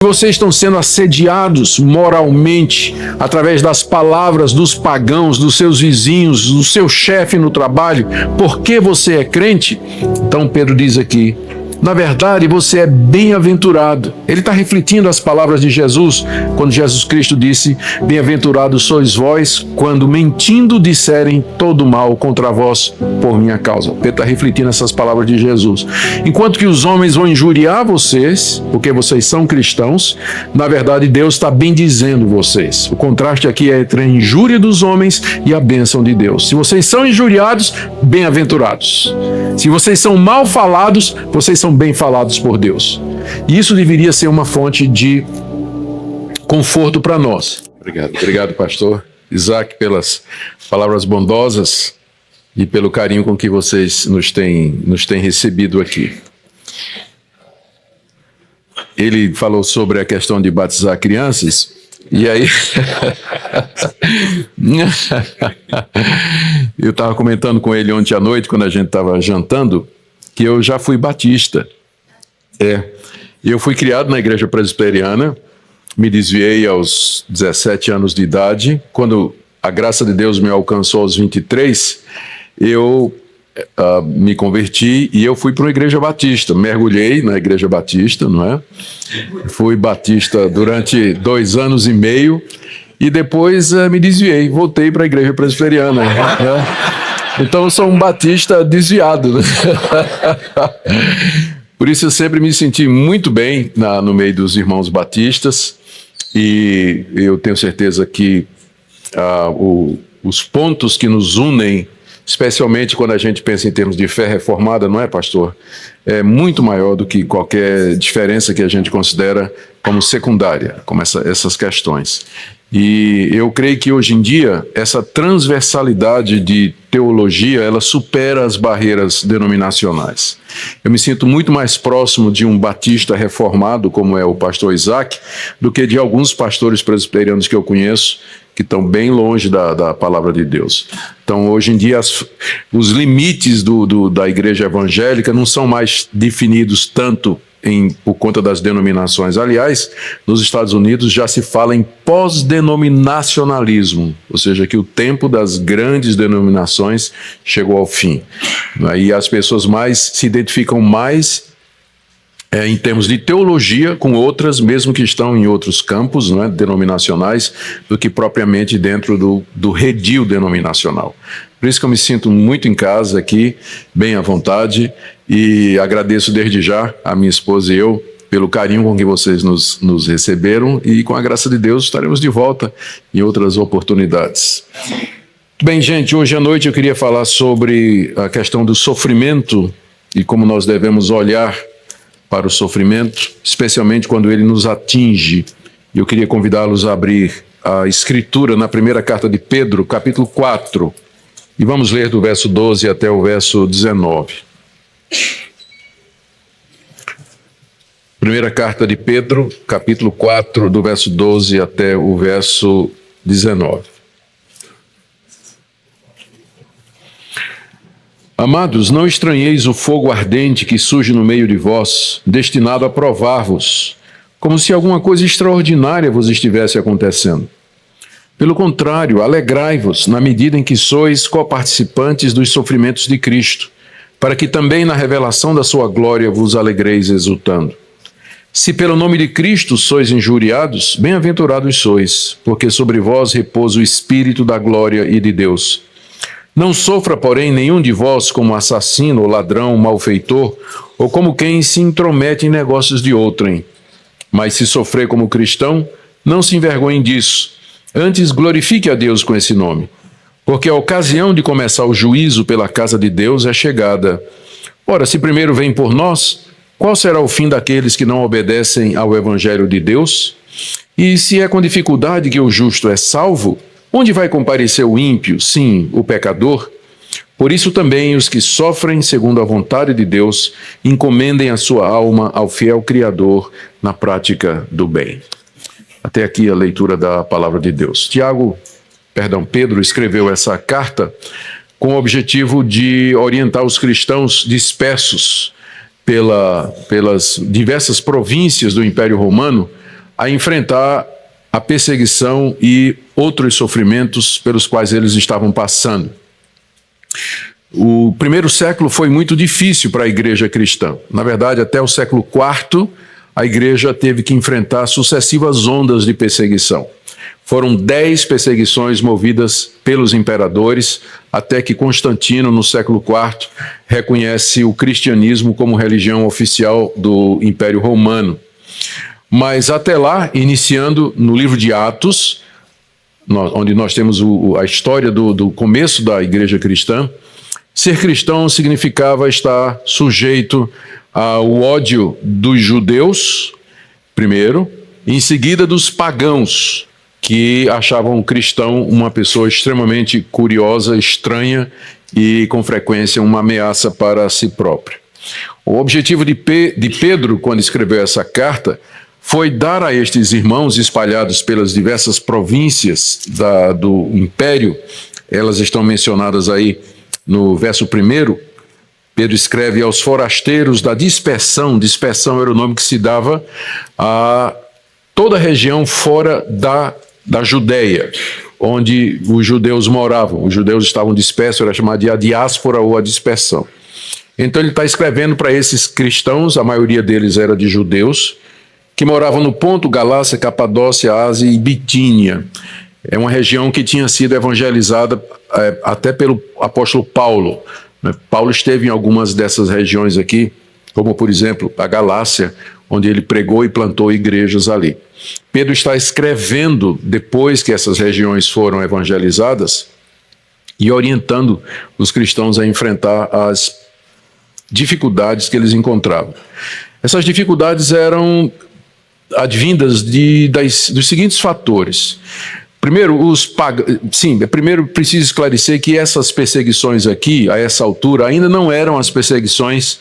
Vocês estão sendo assediados moralmente através das palavras dos pagãos, dos seus vizinhos, do seu chefe no trabalho, porque você é crente? Então Pedro diz aqui, na verdade você é bem-aventurado. Ele está refletindo as palavras de Jesus, quando Jesus Cristo disse, bem-aventurados sois vós, quando mentindo disserem todo mal contra vós por minha causa. Pedro está refletindo essas palavras de Jesus. Enquanto que os homens vão injuriar vocês, porque vocês são cristãos, na verdade Deus está bendizendo vocês. O contraste aqui é entre a injúria dos homens e a bênção de Deus. Se vocês são injuriados, bem-aventurados. Se vocês são mal falados, vocês são bem falados por Deus. E isso deveria ser uma fonte de conforto para nós. Obrigado, pastor Isaac, pelas palavras bondosas e pelo carinho com que vocês nos têm recebido aqui. Ele falou sobre a questão de batizar crianças, e aí eu estava comentando com ele ontem à noite, quando a gente estava jantando, que eu já fui batista. Eu fui criado na igreja presbiteriana, me desviei aos 17 anos de idade. Quando a graça de Deus me alcançou aos 23, eu me converti e eu fui para uma igreja batista. Mergulhei na igreja batista, não é? Fui batista durante 2 anos e meio e depois me desviei, voltei para a igreja presbiteriana. Então eu sou um batista desviado, né? Por isso eu sempre me senti muito bem no meio dos irmãos batistas, e eu tenho certeza que os pontos que nos unem, especialmente quando a gente pensa em termos de fé reformada, não é, pastor? É muito maior do que qualquer diferença que a gente considera como secundária, como essas questões. E eu creio que hoje em dia essa transversalidade de teologia, ela supera as barreiras denominacionais. Eu me sinto muito mais próximo de um batista reformado, como é o pastor Isaac, do que de alguns pastores presbiterianos que eu conheço, que estão bem longe da palavra de Deus. Então, hoje em dia, os limites da igreja evangélica não são mais definidos tanto por conta das denominações. Aliás, nos Estados Unidos já se fala em pós-denominacionalismo, ou seja, que o tempo das grandes denominações chegou ao fim. E as pessoas se identificam mais em termos de teologia com outras, mesmo que estão em outros campos, não é, denominacionais, do que propriamente dentro do redil denominacional. Por isso que eu me sinto muito em casa aqui, bem à vontade, e agradeço desde já a minha esposa e eu pelo carinho com que vocês nos receberam, e com a graça de Deus estaremos de volta em outras oportunidades. Bem, gente, hoje à noite eu queria falar sobre a questão do sofrimento e como nós devemos olhar para o sofrimento, especialmente quando ele nos atinge. Eu queria convidá-los a abrir a Escritura na primeira carta de Pedro, capítulo 4, e vamos ler do verso 12 até o verso 19. Primeira carta de Pedro, capítulo 4, do verso 12 até o verso 19. Amados, não estranheis o fogo ardente que surge no meio de vós, destinado a provar-vos, como se alguma coisa extraordinária vos estivesse acontecendo. Pelo contrário, alegrai-vos na medida em que sois coparticipantes dos sofrimentos de Cristo, para que também na revelação da sua glória vos alegreis exultando. Se pelo nome de Cristo sois injuriados, bem-aventurados sois, porque sobre vós repousa o Espírito da glória e de Deus. Não sofra, porém, nenhum de vós como assassino, ou ladrão, malfeitor, ou como quem se intromete em negócios de outrem. Mas se sofrer como cristão, não se envergonhe disso. Antes glorifique a Deus com esse nome. Porque a ocasião de começar o juízo pela casa de Deus é chegada. Ora, se primeiro vem por nós, qual será o fim daqueles que não obedecem ao Evangelho de Deus? E se é com dificuldade que o justo é salvo, onde vai comparecer o ímpio, sim, o pecador? Por isso também os que sofrem segundo a vontade de Deus encomendem a sua alma ao fiel Criador na prática do bem. Até aqui a leitura da palavra de Deus. Pedro escreveu essa carta com o objetivo de orientar os cristãos dispersos pelas diversas províncias do Império Romano a enfrentar a perseguição e outros sofrimentos pelos quais eles estavam passando. O primeiro século foi muito difícil para a igreja cristã. Na verdade, até o século IV, a igreja teve que enfrentar sucessivas ondas de perseguição. Foram 10 perseguições movidas pelos imperadores, até que Constantino, no século IV, reconhece o cristianismo como religião oficial do Império Romano. Mas até lá, iniciando no livro de Atos, onde nós temos a história do começo da igreja cristã, ser cristão significava estar sujeito ao ódio dos judeus, primeiro, e em seguida dos pagãos, que achavam o cristão uma pessoa extremamente curiosa, estranha e, com frequência, uma ameaça para si próprio. O objetivo de Pedro, quando escreveu essa carta, foi dar a estes irmãos espalhados pelas diversas províncias do império, elas estão mencionadas aí no verso 1, Pedro escreve aos forasteiros da dispersão era o nome que se dava a toda a região fora da Judéia, onde os judeus moravam. Os judeus estavam dispersos, era chamado de a diáspora ou a dispersão. Então ele está escrevendo para esses cristãos, a maioria deles era de judeus, que moravam no Ponto, Galácia, Capadócia, Ásia e Bitínia. É uma região que tinha sido evangelizada até pelo apóstolo Paulo. Paulo esteve em algumas dessas regiões aqui, como por exemplo a Galácia, onde ele pregou e plantou igrejas ali. Pedro está escrevendo depois que essas regiões foram evangelizadas e orientando os cristãos a enfrentar as dificuldades que eles encontravam. Essas dificuldades eram advindas dos seguintes fatores. Primeiro, primeiro preciso esclarecer que essas perseguições aqui, a essa altura, ainda não eram as perseguições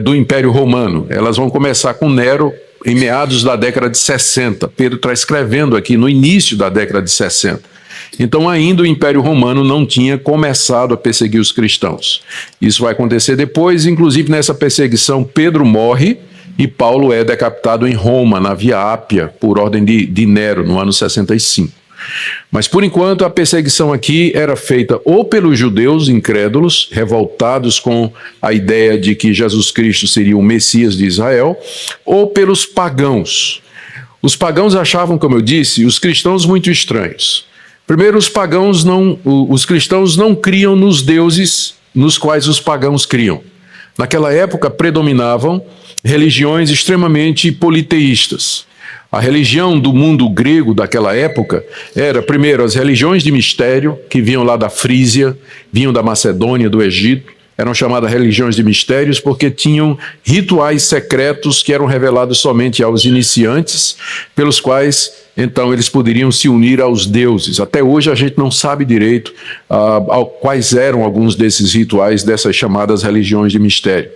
do Império Romano. Elas vão começar com Nero em meados da década de 60. Pedro está escrevendo aqui no início da década de 60. Então ainda o Império Romano não tinha começado a perseguir os cristãos. Isso vai acontecer depois, inclusive nessa perseguição Pedro morre e Paulo é decapitado em Roma, na Via Ápia, por ordem de Nero, no ano 65. Mas, por enquanto, a perseguição aqui era feita ou pelos judeus incrédulos, revoltados com a ideia de que Jesus Cristo seria o Messias de Israel, ou pelos pagãos. Os pagãos achavam, como eu disse, os cristãos muito estranhos. Primeiro, os cristãos não criam nos deuses nos quais os pagãos criam. Naquela época, predominavam religiões extremamente politeístas. A religião do mundo grego daquela época era, primeiro, as religiões de mistério, que vinham lá da Frísia, vinham da Macedônia, do Egito, eram chamadas religiões de mistérios porque tinham rituais secretos que eram revelados somente aos iniciantes, pelos quais, então, eles poderiam se unir aos deuses. Até hoje a gente não sabe direito quais eram alguns desses rituais dessas chamadas religiões de mistério.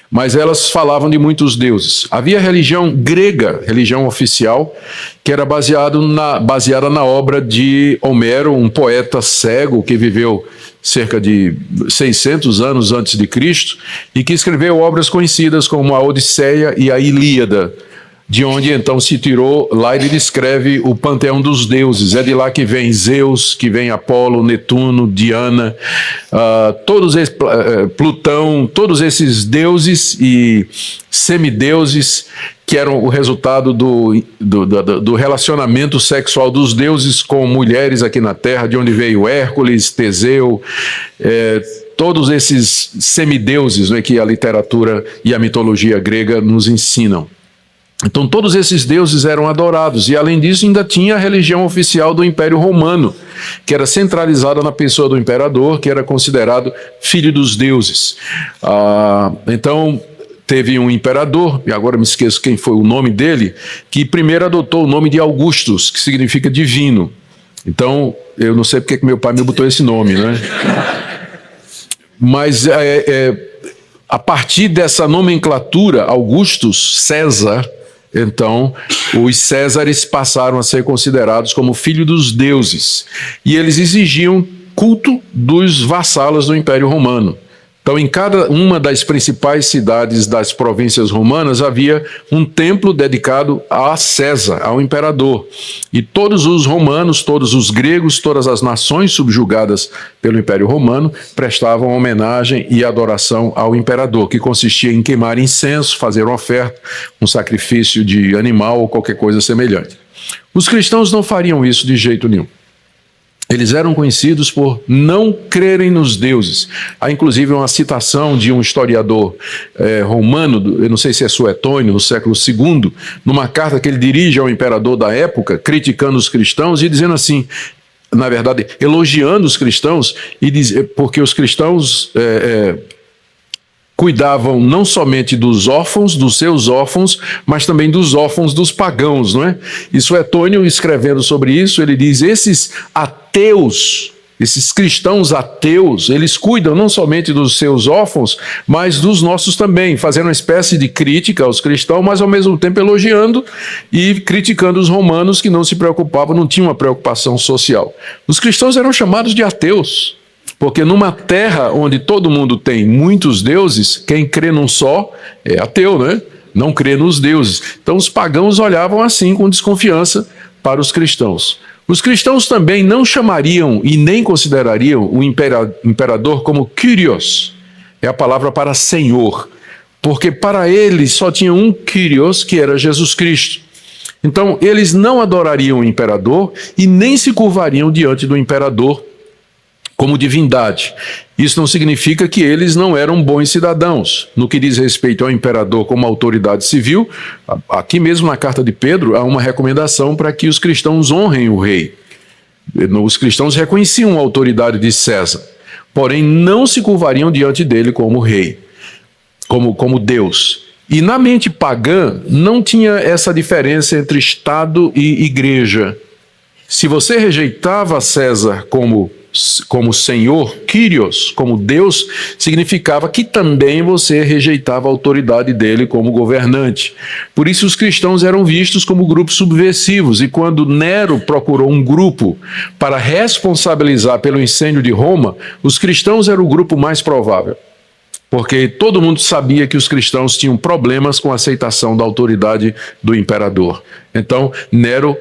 Mas elas falavam de muitos deuses. Havia a religião grega, religião oficial, que era baseada na obra de Homero, um poeta cego que viveu cerca de 600 anos antes de Cristo e que escreveu obras conhecidas como a Odisseia e a Ilíada, de onde então se tirou, lá ele descreve o panteão dos deuses. É de lá que vem Zeus, que vem Apolo, Netuno, Diana, Plutão, todos esses deuses e semideuses que eram o resultado do relacionamento sexual dos deuses com mulheres aqui na Terra, de onde veio Hércules, Teseu, todos esses semideuses, né, que a literatura e a mitologia grega nos ensinam. Então todos esses deuses eram adorados e além disso ainda tinha a religião oficial do Império Romano, que era centralizada na pessoa do imperador, que era considerado filho dos deuses. Então teve um imperador, e agora me esqueço quem foi o nome dele, que primeiro adotou o nome de Augustus, que significa divino. Então eu não sei porque que meu pai me botou esse nome, né? Mas a partir dessa nomenclatura, Augustus, César, então, os Césares passaram a ser considerados como filho dos deuses. E eles exigiam culto dos vassalos do Império Romano. Então, em cada uma das principais cidades das províncias romanas havia um templo dedicado a César, ao imperador. E todos os romanos, todos os gregos, todas as nações subjugadas pelo Império Romano prestavam homenagem e adoração ao imperador, que consistia em queimar incenso, fazer uma oferta, um sacrifício de animal ou qualquer coisa semelhante. Os cristãos não fariam isso de jeito nenhum. Eles eram conhecidos por não crerem nos deuses. Há inclusive uma citação de um historiador romano, eu não sei se é Suetônio, no século II, numa carta que ele dirige ao imperador da época, criticando os cristãos e dizendo assim, na verdade, elogiando os cristãos, porque os cristãos cuidavam não somente dos órfãos, dos seus órfãos, mas também dos órfãos dos pagãos, não é? E Suetônio, escrevendo sobre isso, ele diz, esses ateus, esses cristãos ateus, eles cuidam não somente dos seus órfãos, mas dos nossos também, fazendo uma espécie de crítica aos cristãos, mas ao mesmo tempo elogiando e criticando os romanos que não se preocupavam, não tinham uma preocupação social. Os cristãos eram chamados de ateus. Porque numa terra onde todo mundo tem muitos deuses, quem crê num só é ateu, né? Não crê nos deuses. Então os pagãos olhavam assim com desconfiança para os cristãos. Os cristãos também não chamariam e nem considerariam o imperador como Kyrios, é a palavra para Senhor, porque para eles só tinha um Kyrios, que era Jesus Cristo. Então eles não adorariam o imperador e nem se curvariam diante do imperador como divindade. Isso não significa que eles não eram bons cidadãos. No que diz respeito ao imperador como autoridade civil, aqui mesmo na carta de Pedro, há uma recomendação para que os cristãos honrem o rei. Os cristãos reconheciam a autoridade de César, porém não se curvariam diante dele como rei, como Deus. E na mente pagã não tinha essa diferença entre Estado e igreja. Se você rejeitava César como Senhor, Kyrios, como Deus, significava que também você rejeitava a autoridade dele como governante. Por isso os cristãos eram vistos como grupos subversivos, e quando Nero procurou um grupo para responsabilizar pelo incêndio de Roma, os cristãos eram o grupo mais provável. Porque todo mundo sabia que os cristãos tinham problemas com a aceitação da autoridade do imperador. Então, Nero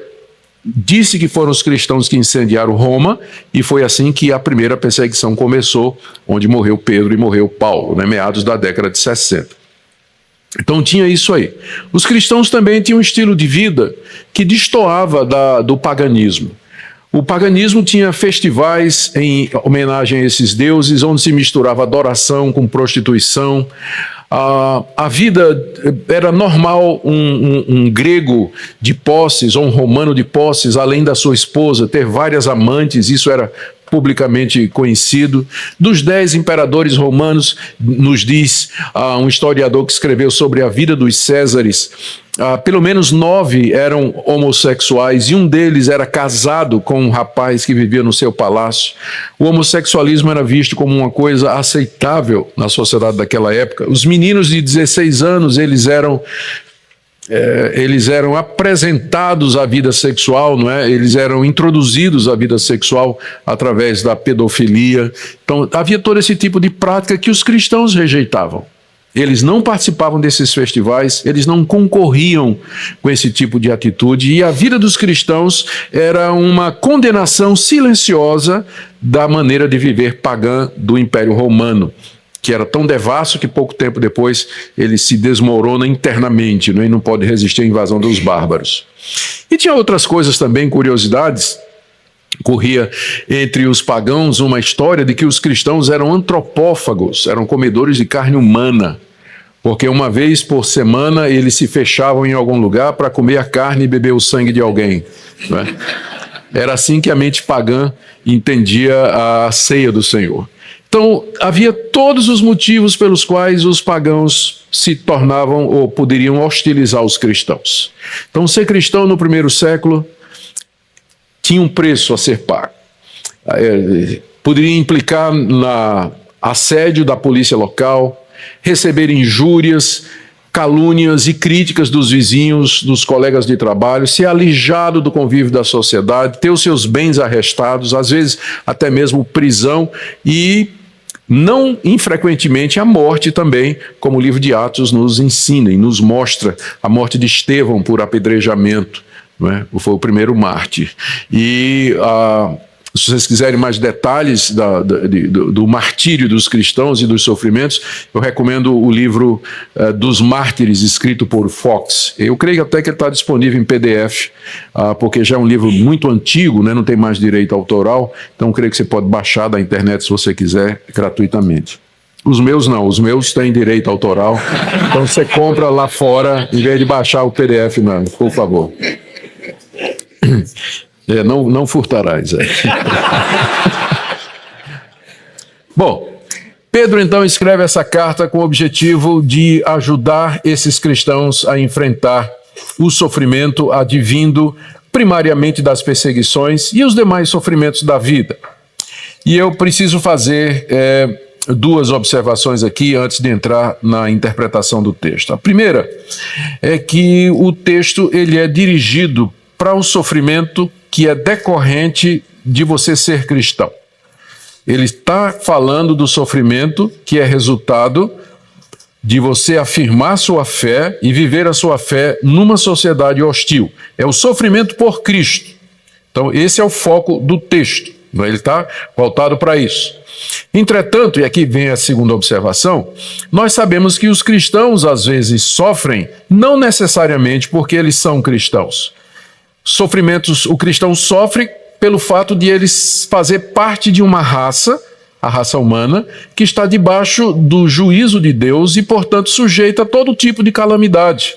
disse que foram os cristãos que incendiaram Roma, e foi assim que a primeira perseguição começou, onde morreu Pedro e morreu Paulo, meados da década de 60. Então tinha isso aí. Os cristãos também tinham um estilo de vida que destoava do paganismo. O paganismo tinha festivais em homenagem a esses deuses, onde se misturava adoração com prostituição. A vida era normal, um grego de posses ou um romano de posses, além da sua esposa, ter várias amantes, isso era publicamente conhecido. Dos 10 imperadores romanos, nos diz um historiador que escreveu sobre a vida dos Césares, pelo menos 9 eram homossexuais e um deles era casado com um rapaz que vivia no seu palácio. O homossexualismo era visto como uma coisa aceitável na sociedade daquela época. Os meninos de 16 anos, eles eram apresentados à vida sexual, não é? Eles eram introduzidos à vida sexual através da pedofilia. Então havia todo esse tipo de prática que os cristãos rejeitavam. Eles não participavam desses festivais, eles não concorriam com esse tipo de atitude, e a vida dos cristãos era uma condenação silenciosa da maneira de viver pagã do Império Romano, que era tão devasso que pouco tempo depois ele se desmorona internamente, e não pode resistir à invasão dos bárbaros. E tinha outras coisas também, curiosidades. Corria entre os pagãos uma história de que os cristãos eram antropófagos, eram comedores de carne humana, porque uma vez por semana eles se fechavam em algum lugar para comer a carne e beber o sangue de alguém, não é? Era assim que a mente pagã entendia a ceia do Senhor. Então, havia todos os motivos pelos quais os pagãos se tornavam ou poderiam hostilizar os cristãos. Então, ser cristão no primeiro século tinha um preço a ser pago. Poderia implicar no assédio da polícia local, receber injúrias, calúnias e críticas dos vizinhos, dos colegas de trabalho, ser alijado do convívio da sociedade, ter os seus bens arrestados, às vezes até mesmo prisão, e Não infrequentemente a morte também, como o livro de Atos nos ensina e nos mostra a morte de Estevão por apedrejamento, não é? Foi o primeiro mártir. E se vocês quiserem mais detalhes do martírio dos cristãos e dos sofrimentos, eu recomendo o livro dos Mártires, escrito por Fox. Eu creio até que ele está disponível em PDF, porque já é um livro muito antigo, né? Não tem mais direito autoral, então eu creio que você pode baixar da internet, se você quiser, gratuitamente. Os meus não, os meus têm direito autoral, então você compra lá fora, em vez de baixar o PDF, não, por favor. Não furtarás. Bom, Pedro então escreve essa carta com o objetivo de ajudar esses cristãos a enfrentar o sofrimento advindo primariamente das perseguições e os demais sofrimentos da vida. E eu preciso fazer duas observações aqui antes de entrar na interpretação do texto. A primeira é que o texto ele é dirigido para o sofrimento que é decorrente de você ser cristão. Ele está falando do sofrimento que é resultado de você afirmar sua fé e viver a sua fé numa sociedade hostil. É o sofrimento por Cristo. Então, esse é o foco do texto. Ele está voltado para isso. Entretanto, e aqui vem a segunda observação, nós sabemos que os cristãos às vezes sofrem, não necessariamente porque eles são cristãos. Sofrimentos, o cristão sofre pelo fato de eles fazer parte de uma raça, a raça humana, que está debaixo do juízo de Deus e, portanto, sujeita a todo tipo de calamidade.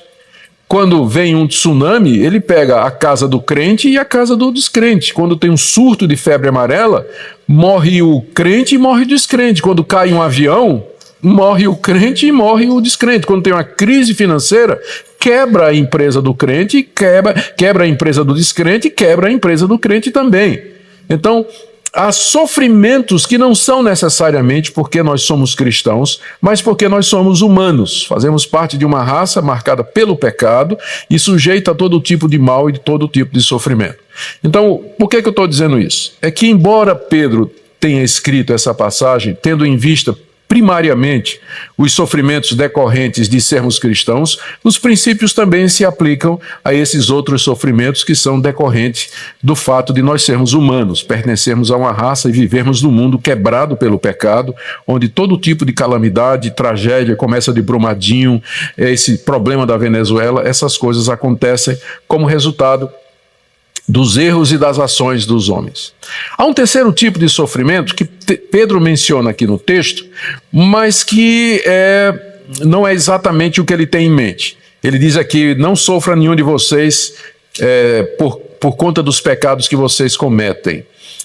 Quando vem um tsunami, ele pega a casa do crente e a casa do descrente. Quando tem um surto de febre amarela, morre o crente e morre o descrente. Quando cai um avião, morre o crente e morre o descrente. Quando tem uma crise financeira, quebra a empresa do crente, quebra a empresa do descrente e quebra a empresa do crente também. Então, há sofrimentos que não são necessariamente porque nós somos cristãos, mas porque nós somos humanos. Fazemos parte de uma raça marcada pelo pecado e sujeita a todo tipo de mal e de todo tipo de sofrimento. Então, por que eu estou dizendo isso? É que, embora Pedro tenha escrito essa passagem, tendo em vista primariamente os sofrimentos decorrentes de sermos cristãos, os princípios também se aplicam a esses outros sofrimentos que são decorrentes do fato de nós sermos humanos, pertencermos a uma raça e vivermos num mundo quebrado pelo pecado, onde todo tipo de calamidade, tragédia, começa de Brumadinho, esse problema da Venezuela, essas coisas acontecem como resultado dos erros e das ações dos homens. Há um terceiro tipo de sofrimento que Pedro menciona aqui no texto, mas que não é exatamente o que ele tem em mente. Ele diz aqui, não sofra nenhum de vocês por conta dos pecados que vocês cometem.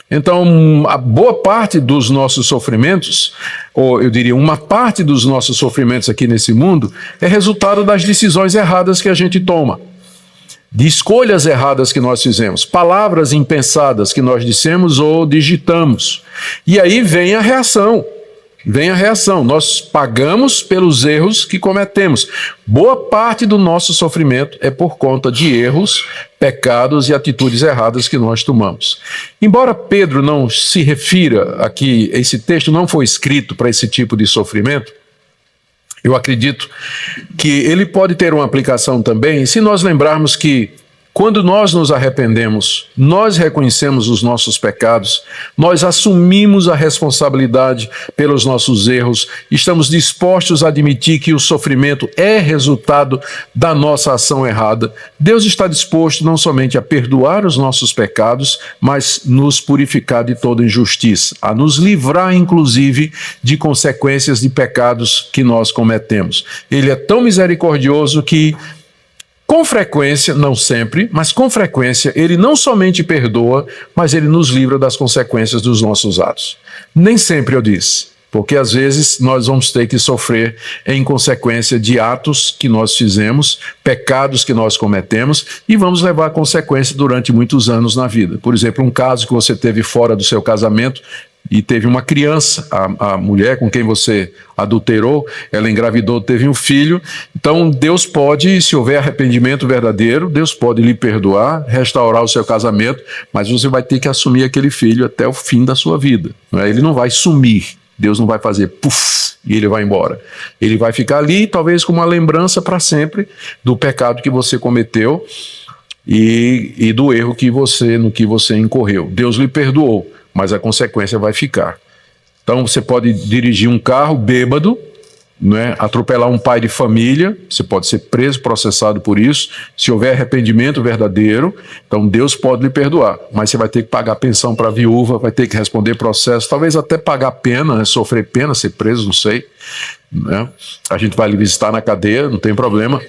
Então, a boa parte dos nossos sofrimentos, ou eu diria uma parte dos nossos sofrimentos aqui nesse mundo, é resultado das decisões erradas que a gente toma, de escolhas erradas que nós fizemos, palavras impensadas que nós dissemos ou digitamos. E aí vem a reação. Nós pagamos pelos erros que cometemos. Boa parte do nosso sofrimento é por conta de erros, pecados e atitudes erradas que nós tomamos. Embora Pedro não se refira aqui, esse texto não foi escrito para esse tipo de sofrimento, eu acredito que ele pode ter uma aplicação também se nós lembrarmos que quando nós nos arrependemos, nós reconhecemos os nossos pecados, nós assumimos a responsabilidade pelos nossos erros, estamos dispostos a admitir que o sofrimento é resultado da nossa ação errada. Deus está disposto não somente a perdoar os nossos pecados, mas nos purificar de toda injustiça, a nos livrar, inclusive, de consequências de pecados que nós cometemos. Ele é tão misericordioso que, com frequência, não sempre, mas com frequência, ele não somente perdoa, mas ele nos livra das consequências dos nossos atos. Nem sempre, eu disse, porque às vezes nós vamos ter que sofrer em consequência de atos que nós fizemos, pecados que nós cometemos, e vamos levar consequências durante muitos anos na vida. Por exemplo, um caso que você teve fora do seu casamento, e teve uma criança, a mulher com quem você adulterou, ela engravidou, teve um filho. Então Deus pode, se houver arrependimento verdadeiro, Deus pode lhe perdoar, restaurar o seu casamento, mas você vai ter que assumir aquele filho até o fim da sua vida. Ele não vai sumir, Deus não vai fazer puf e ele vai embora. Ele vai ficar ali, talvez com uma lembrança para sempre do pecado que você cometeu e do erro no que você incorreu. Deus lhe perdoou, mas a consequência vai ficar. Então você pode dirigir um carro bêbado, né, atropelar um pai de família, você pode ser preso, processado por isso. Se houver arrependimento verdadeiro, então Deus pode lhe perdoar, mas você vai ter que pagar pensão para a viúva, vai ter que responder processo, talvez até pagar pena, né, sofrer pena, ser preso, não sei, né? A gente vai lhe visitar na cadeia, não tem problema,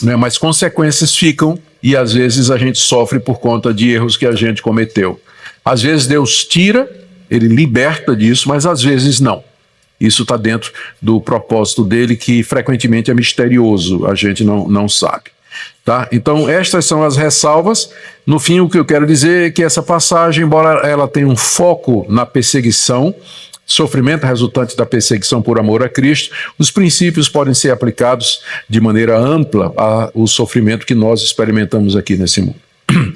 né? Mas consequências ficam e às vezes a gente sofre por conta de erros que a gente cometeu. Às vezes Deus tira, ele liberta disso, mas às vezes não. Isso está dentro do propósito dele, que frequentemente é misterioso, a gente não sabe. Tá? Então, estas são as ressalvas. No fim, o que eu quero dizer é que essa passagem, embora ela tenha um foco na perseguição, sofrimento resultante da perseguição por amor a Cristo, os princípios podem ser aplicados de maneira ampla ao sofrimento que nós experimentamos aqui nesse mundo.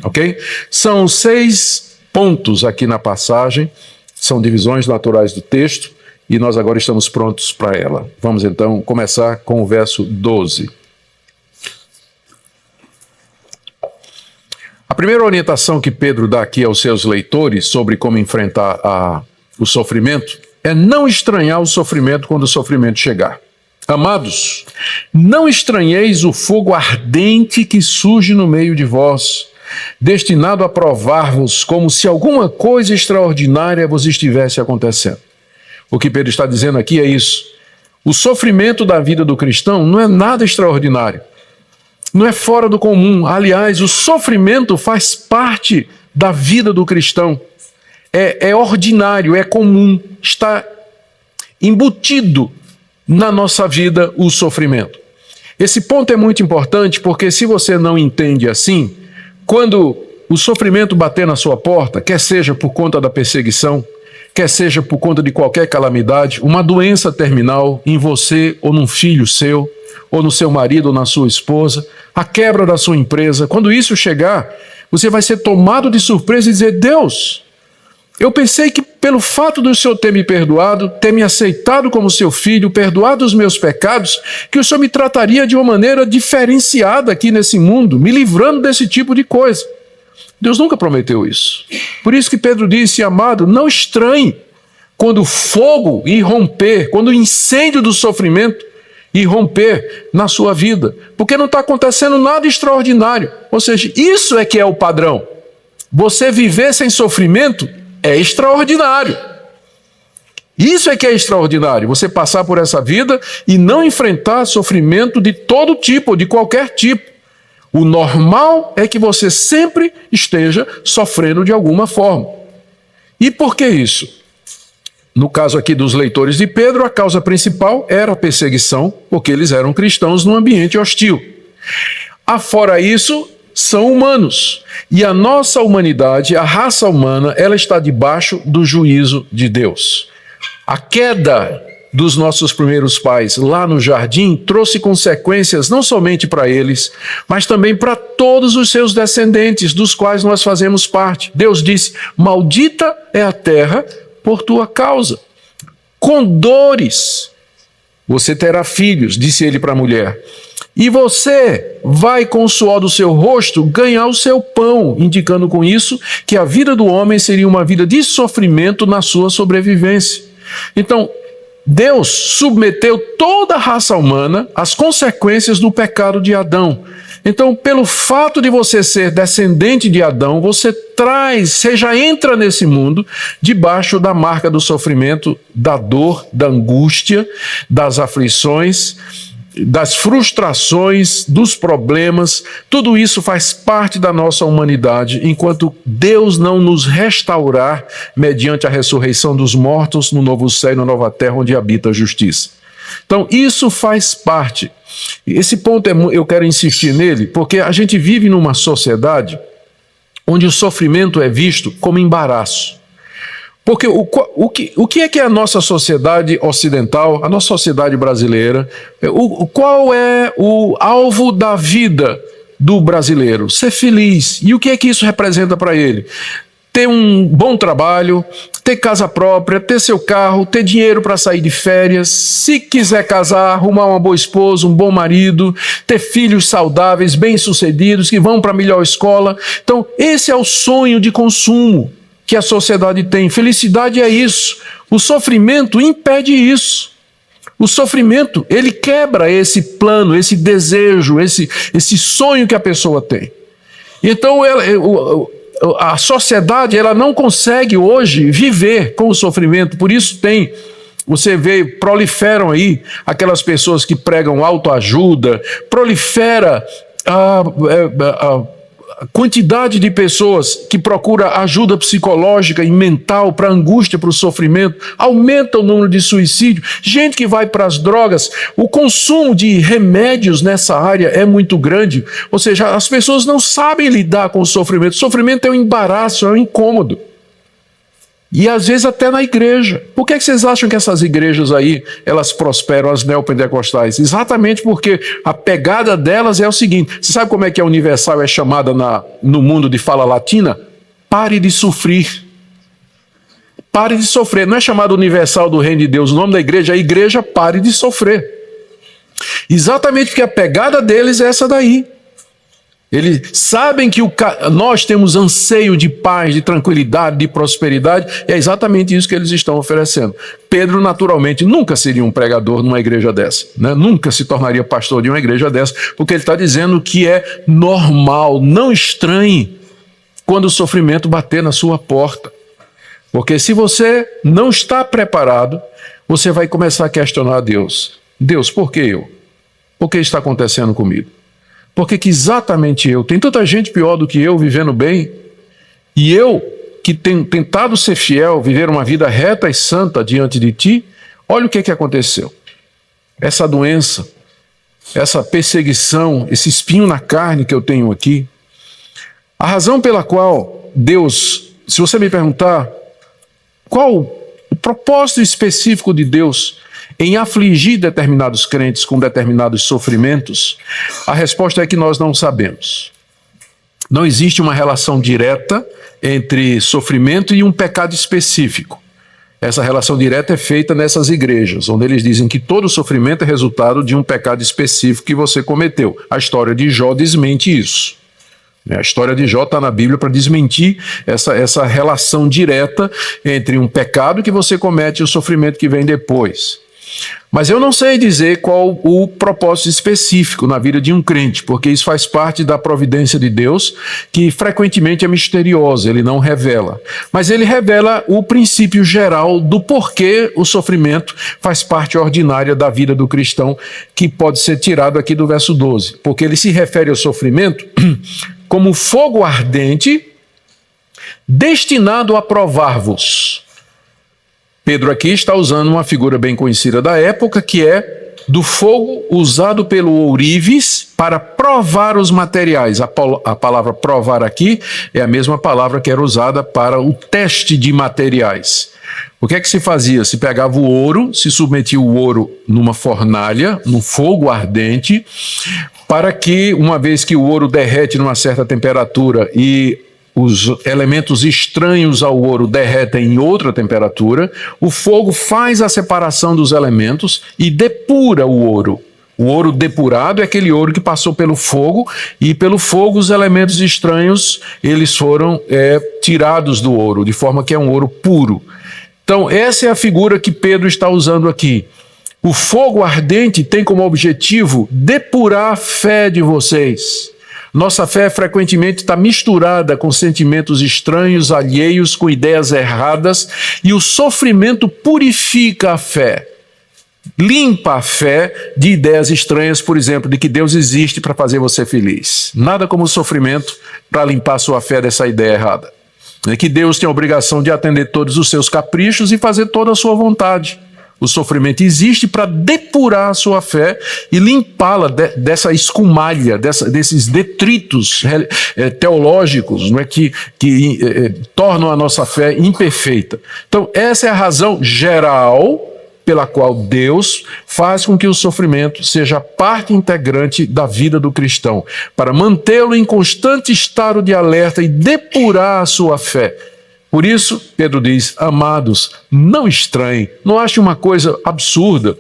Ok? São 6 pontos aqui na passagem, são divisões naturais do texto, e nós agora estamos prontos para ela. Vamos então começar com o verso 12. A primeira orientação que Pedro dá aqui aos seus leitores sobre como enfrentar o sofrimento é não estranhar o sofrimento quando o sofrimento chegar. Amados, não estranheis o fogo ardente que surge no meio de vós, destinado a provar-vos como se alguma coisa extraordinária vos estivesse acontecendo. O que Pedro está dizendo aqui é isso. O sofrimento da vida do cristão não é nada extraordinário. Não é fora do comum. Aliás, o sofrimento faz parte da vida do cristão. É ordinário, é comum. Está embutido na nossa vida o sofrimento. Esse ponto é muito importante porque se você não entende assim, quando o sofrimento bater na sua porta, quer seja por conta da perseguição, quer seja por conta de qualquer calamidade, uma doença terminal em você ou num filho seu, ou no seu marido ou na sua esposa, a quebra da sua empresa, quando isso chegar, você vai ser tomado de surpresa e dizer: Deus, eu pensei que pelo fato do Senhor ter me perdoado, ter me aceitado como seu filho, perdoado os meus pecados, que o Senhor me trataria de uma maneira diferenciada aqui nesse mundo, me livrando desse tipo de coisa. Deus nunca prometeu isso. Por isso que Pedro disse: amado, não estranhe quando o fogo irromper, quando o incêndio do sofrimento irromper na sua vida, porque não está acontecendo nada extraordinário. Ou seja, isso é que é o padrão. Você viver sem sofrimento é extraordinário. Isso é que é extraordinário, você passar por essa vida e não enfrentar sofrimento de todo tipo, de qualquer tipo. O normal é que você sempre esteja sofrendo de alguma forma. E por que isso? No caso aqui dos leitores de Pedro, a causa principal era a perseguição, porque eles eram cristãos num ambiente hostil. Afora isso, são humanos. E a nossa humanidade, a raça humana, ela está debaixo do juízo de Deus. A queda dos nossos primeiros pais lá no jardim trouxe consequências não somente para eles, mas também para todos os seus descendentes, dos quais nós fazemos parte. Deus disse: maldita é a terra por tua causa. Com dores você terá filhos, disse ele para a mulher. E você vai com o suor do seu rosto ganhar o seu pão, indicando com isso que a vida do homem seria uma vida de sofrimento na sua sobrevivência. Então, Deus submeteu toda a raça humana às consequências do pecado de Adão. Então, pelo fato de você ser descendente de Adão, você já entra nesse mundo debaixo da marca do sofrimento, da dor, da angústia, das aflições, das frustrações, dos problemas. Tudo isso faz parte da nossa humanidade, enquanto Deus não nos restaurar mediante a ressurreição dos mortos no novo céu e na nova terra onde habita a justiça. Então, isso faz parte. Esse ponto eu quero insistir nele, porque a gente vive numa sociedade onde o sofrimento é visto como embaraço. Porque o que é a nossa sociedade ocidental, a nossa sociedade brasileira, qual é o alvo da vida do brasileiro? Ser feliz. E o que é que isso representa para ele? Ter um bom trabalho, ter casa própria, ter seu carro, ter dinheiro para sair de férias, se quiser casar, arrumar uma boa esposa, um bom marido, ter filhos saudáveis, bem-sucedidos, que vão para a melhor escola. Então, esse é o sonho de consumo que a sociedade tem. Felicidade é isso. O sofrimento impede isso. O sofrimento, ele quebra esse plano, esse desejo, esse sonho que a pessoa tem. Então, a sociedade, ela não consegue hoje viver com o sofrimento. Por isso você vê, proliferam aí aquelas pessoas que pregam autoajuda, prolifera a quantidade de pessoas que procuram ajuda psicológica e mental para angústia, para o sofrimento, aumenta o número de suicídio, gente que vai para as drogas, o consumo de remédios nessa área é muito grande, ou seja, as pessoas não sabem lidar com o sofrimento é um embaraço, é um incômodo. E às vezes até na igreja. Por que vocês acham que essas igrejas aí, elas prosperam, as neopentecostais? Exatamente porque a pegada delas é o seguinte, você sabe como é que a Universal é chamada no mundo de fala latina? Pare de sofrer. Pare de sofrer. Não é chamada Universal do Reino de Deus, o nome da igreja é Igreja Pare de Sofrer. Exatamente porque a pegada deles é essa daí. Eles sabem que nós temos anseio de paz, de tranquilidade, de prosperidade, é exatamente isso que eles estão oferecendo. Pedro, naturalmente, nunca seria um pregador numa igreja dessa, né? Nunca se tornaria pastor de uma igreja dessa, porque ele está dizendo que é normal, não estranhe quando o sofrimento bater na sua porta. Porque se você não está preparado, você vai começar a questionar a Deus. Deus, por que eu? Por que está acontecendo comigo? Por que exatamente eu? Tem tanta gente pior do que eu vivendo bem. E eu, que tenho tentado ser fiel, viver uma vida reta e santa diante de ti, olha o que aconteceu. Essa doença, essa perseguição, esse espinho na carne que eu tenho aqui. A razão pela qual Deus, se você me perguntar, qual o propósito específico de Deus em afligir determinados crentes com determinados sofrimentos, a resposta é que nós não sabemos. Não existe uma relação direta entre sofrimento e um pecado específico. Essa relação direta é feita nessas igrejas, onde eles dizem que todo sofrimento é resultado de um pecado específico que você cometeu. A história de Jó desmente isso. A história de Jó está na Bíblia para desmentir essa relação direta entre um pecado que você comete e o sofrimento que vem depois. Mas eu não sei dizer qual o propósito específico na vida de um crente, porque isso faz parte da providência de Deus, que frequentemente é misteriosa, ele não revela. Mas ele revela o princípio geral do porquê o sofrimento faz parte ordinária da vida do cristão, que pode ser tirado aqui do verso 12. Porque ele se refere ao sofrimento como fogo ardente, destinado a provar-vos. Pedro aqui está usando uma figura bem conhecida da época, que é do fogo usado pelo ourives para provar os materiais. A palavra provar aqui é a mesma palavra que era usada para o teste de materiais. O que é que se fazia? Se pegava o ouro, se submetia o ouro numa fornalha, no fogo ardente, para que, uma vez que o ouro derrete numa certa temperatura e os elementos estranhos ao ouro derretem em outra temperatura, o fogo faz a separação dos elementos e depura o ouro. O ouro depurado é aquele ouro que passou pelo fogo, e pelo fogo os elementos estranhos eles foram tirados do ouro, de forma que é um ouro puro. Então essa é a figura que Pedro está usando aqui. O fogo ardente tem como objetivo depurar a fé de vocês. Nossa fé frequentemente está misturada com sentimentos estranhos, alheios, com ideias erradas, e o sofrimento purifica a fé. Limpa a fé de ideias estranhas, por exemplo, de que Deus existe para fazer você feliz. Nada como o sofrimento para limpar a sua fé dessa ideia errada. É que Deus tem a obrigação de atender todos os seus caprichos e fazer toda a sua vontade. O sofrimento existe para depurar a sua fé e limpá-la dessa escumalha, desses detritos teológicos, não é, que tornam a nossa fé imperfeita. Então, essa é a razão geral pela qual Deus faz com que o sofrimento seja parte integrante da vida do cristão, para mantê-lo em constante estado de alerta e depurar a sua fé. Por isso, Pedro diz, amados, não estranhem, não achem uma coisa absurda,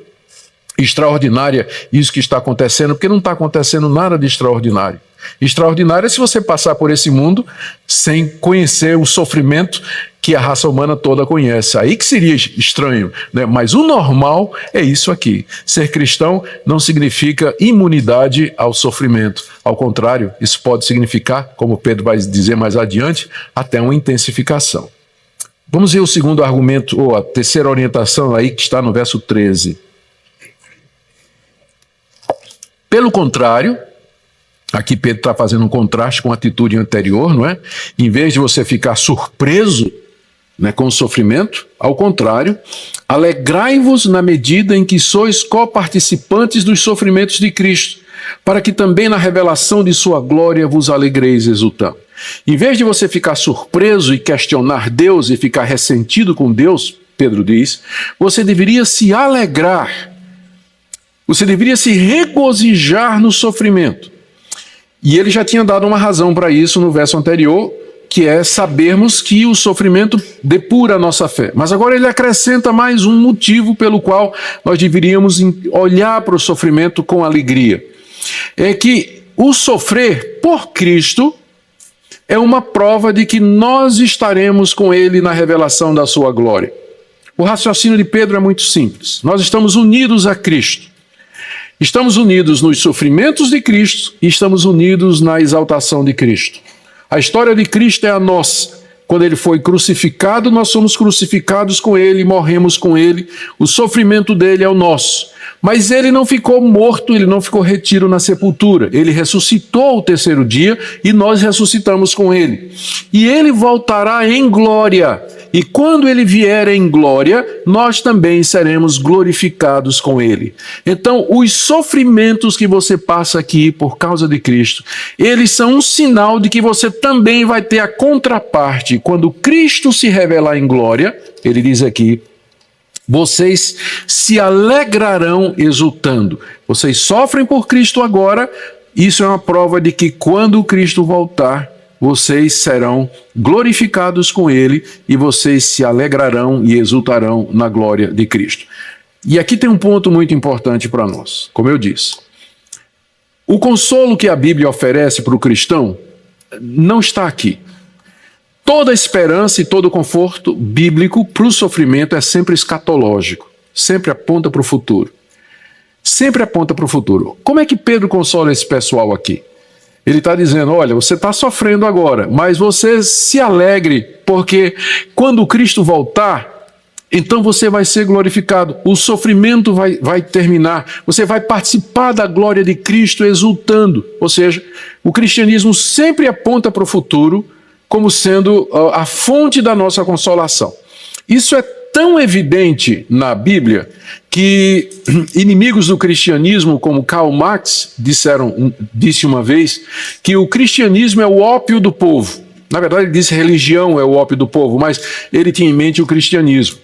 extraordinária isso que está acontecendo, porque não está acontecendo nada de extraordinário. Extraordinário é se você passar por esse mundo sem conhecer o sofrimento que a raça humana toda conhece. Aí que seria estranho, né? Mas o normal é isso aqui. Ser cristão não significa imunidade ao sofrimento. Ao contrário, isso pode significar, como Pedro vai dizer mais adiante, até uma intensificação. Vamos ver o segundo argumento, ou a terceira orientação aí que está no verso 13. Pelo contrário, aqui Pedro está fazendo um contraste com a atitude anterior, não é? Em vez de você ficar surpreso, né, com o sofrimento, ao contrário, alegrai-vos na medida em que sois coparticipantes dos sofrimentos de Cristo, para que também na revelação de sua glória vos alegreis exultando. Em vez de você ficar surpreso e questionar Deus e ficar ressentido com Deus, Pedro diz, você deveria se alegrar. Você deveria se regozijar no sofrimento. E ele já tinha dado uma razão para isso no verso anterior, que é sabermos que o sofrimento depura a nossa fé. Mas agora ele acrescenta mais um motivo pelo qual nós deveríamos olhar para o sofrimento com alegria. É que o sofrer por Cristo é uma prova de que nós estaremos com ele na revelação da sua glória. O raciocínio de Pedro é muito simples. Nós estamos unidos a Cristo. Estamos unidos nos sofrimentos de Cristo e estamos unidos na exaltação de Cristo. A história de Cristo é a nossa. Quando ele foi crucificado, nós somos crucificados com ele, morremos com ele. O sofrimento dele é o nosso. Mas ele não ficou morto, ele não ficou retido na sepultura. Ele ressuscitou ao terceiro dia e nós ressuscitamos com ele. E ele voltará em glória. E quando ele vier em glória, nós também seremos glorificados com ele. Então, os sofrimentos que você passa aqui por causa de Cristo, eles são um sinal de que você também vai ter a contraparte. Quando Cristo se revelar em glória, ele diz aqui, vocês se alegrarão exultando. Vocês sofrem por Cristo agora, isso é uma prova de que quando Cristo voltar, vocês serão glorificados com ele e vocês se alegrarão e exultarão na glória de Cristo. E aqui tem um ponto muito importante para nós, como eu disse. O consolo que a Bíblia oferece para o cristão não está aqui. Toda esperança e todo conforto bíblico para o sofrimento é sempre escatológico, sempre aponta para o futuro. Sempre aponta para o futuro. Como é que Pedro consola esse pessoal aqui? Ele está dizendo, olha, você está sofrendo agora, mas você se alegre, porque quando Cristo voltar, então você vai ser glorificado, o sofrimento vai terminar, você vai participar da glória de Cristo exultando. Ou seja, o cristianismo sempre aponta para o futuro como sendo a fonte da nossa consolação. Isso é tão evidente na Bíblia que inimigos do cristianismo, como Karl Marx, disse uma vez que o cristianismo é o ópio do povo. Na verdade, ele disse religião é o ópio do povo, mas ele tinha em mente o cristianismo.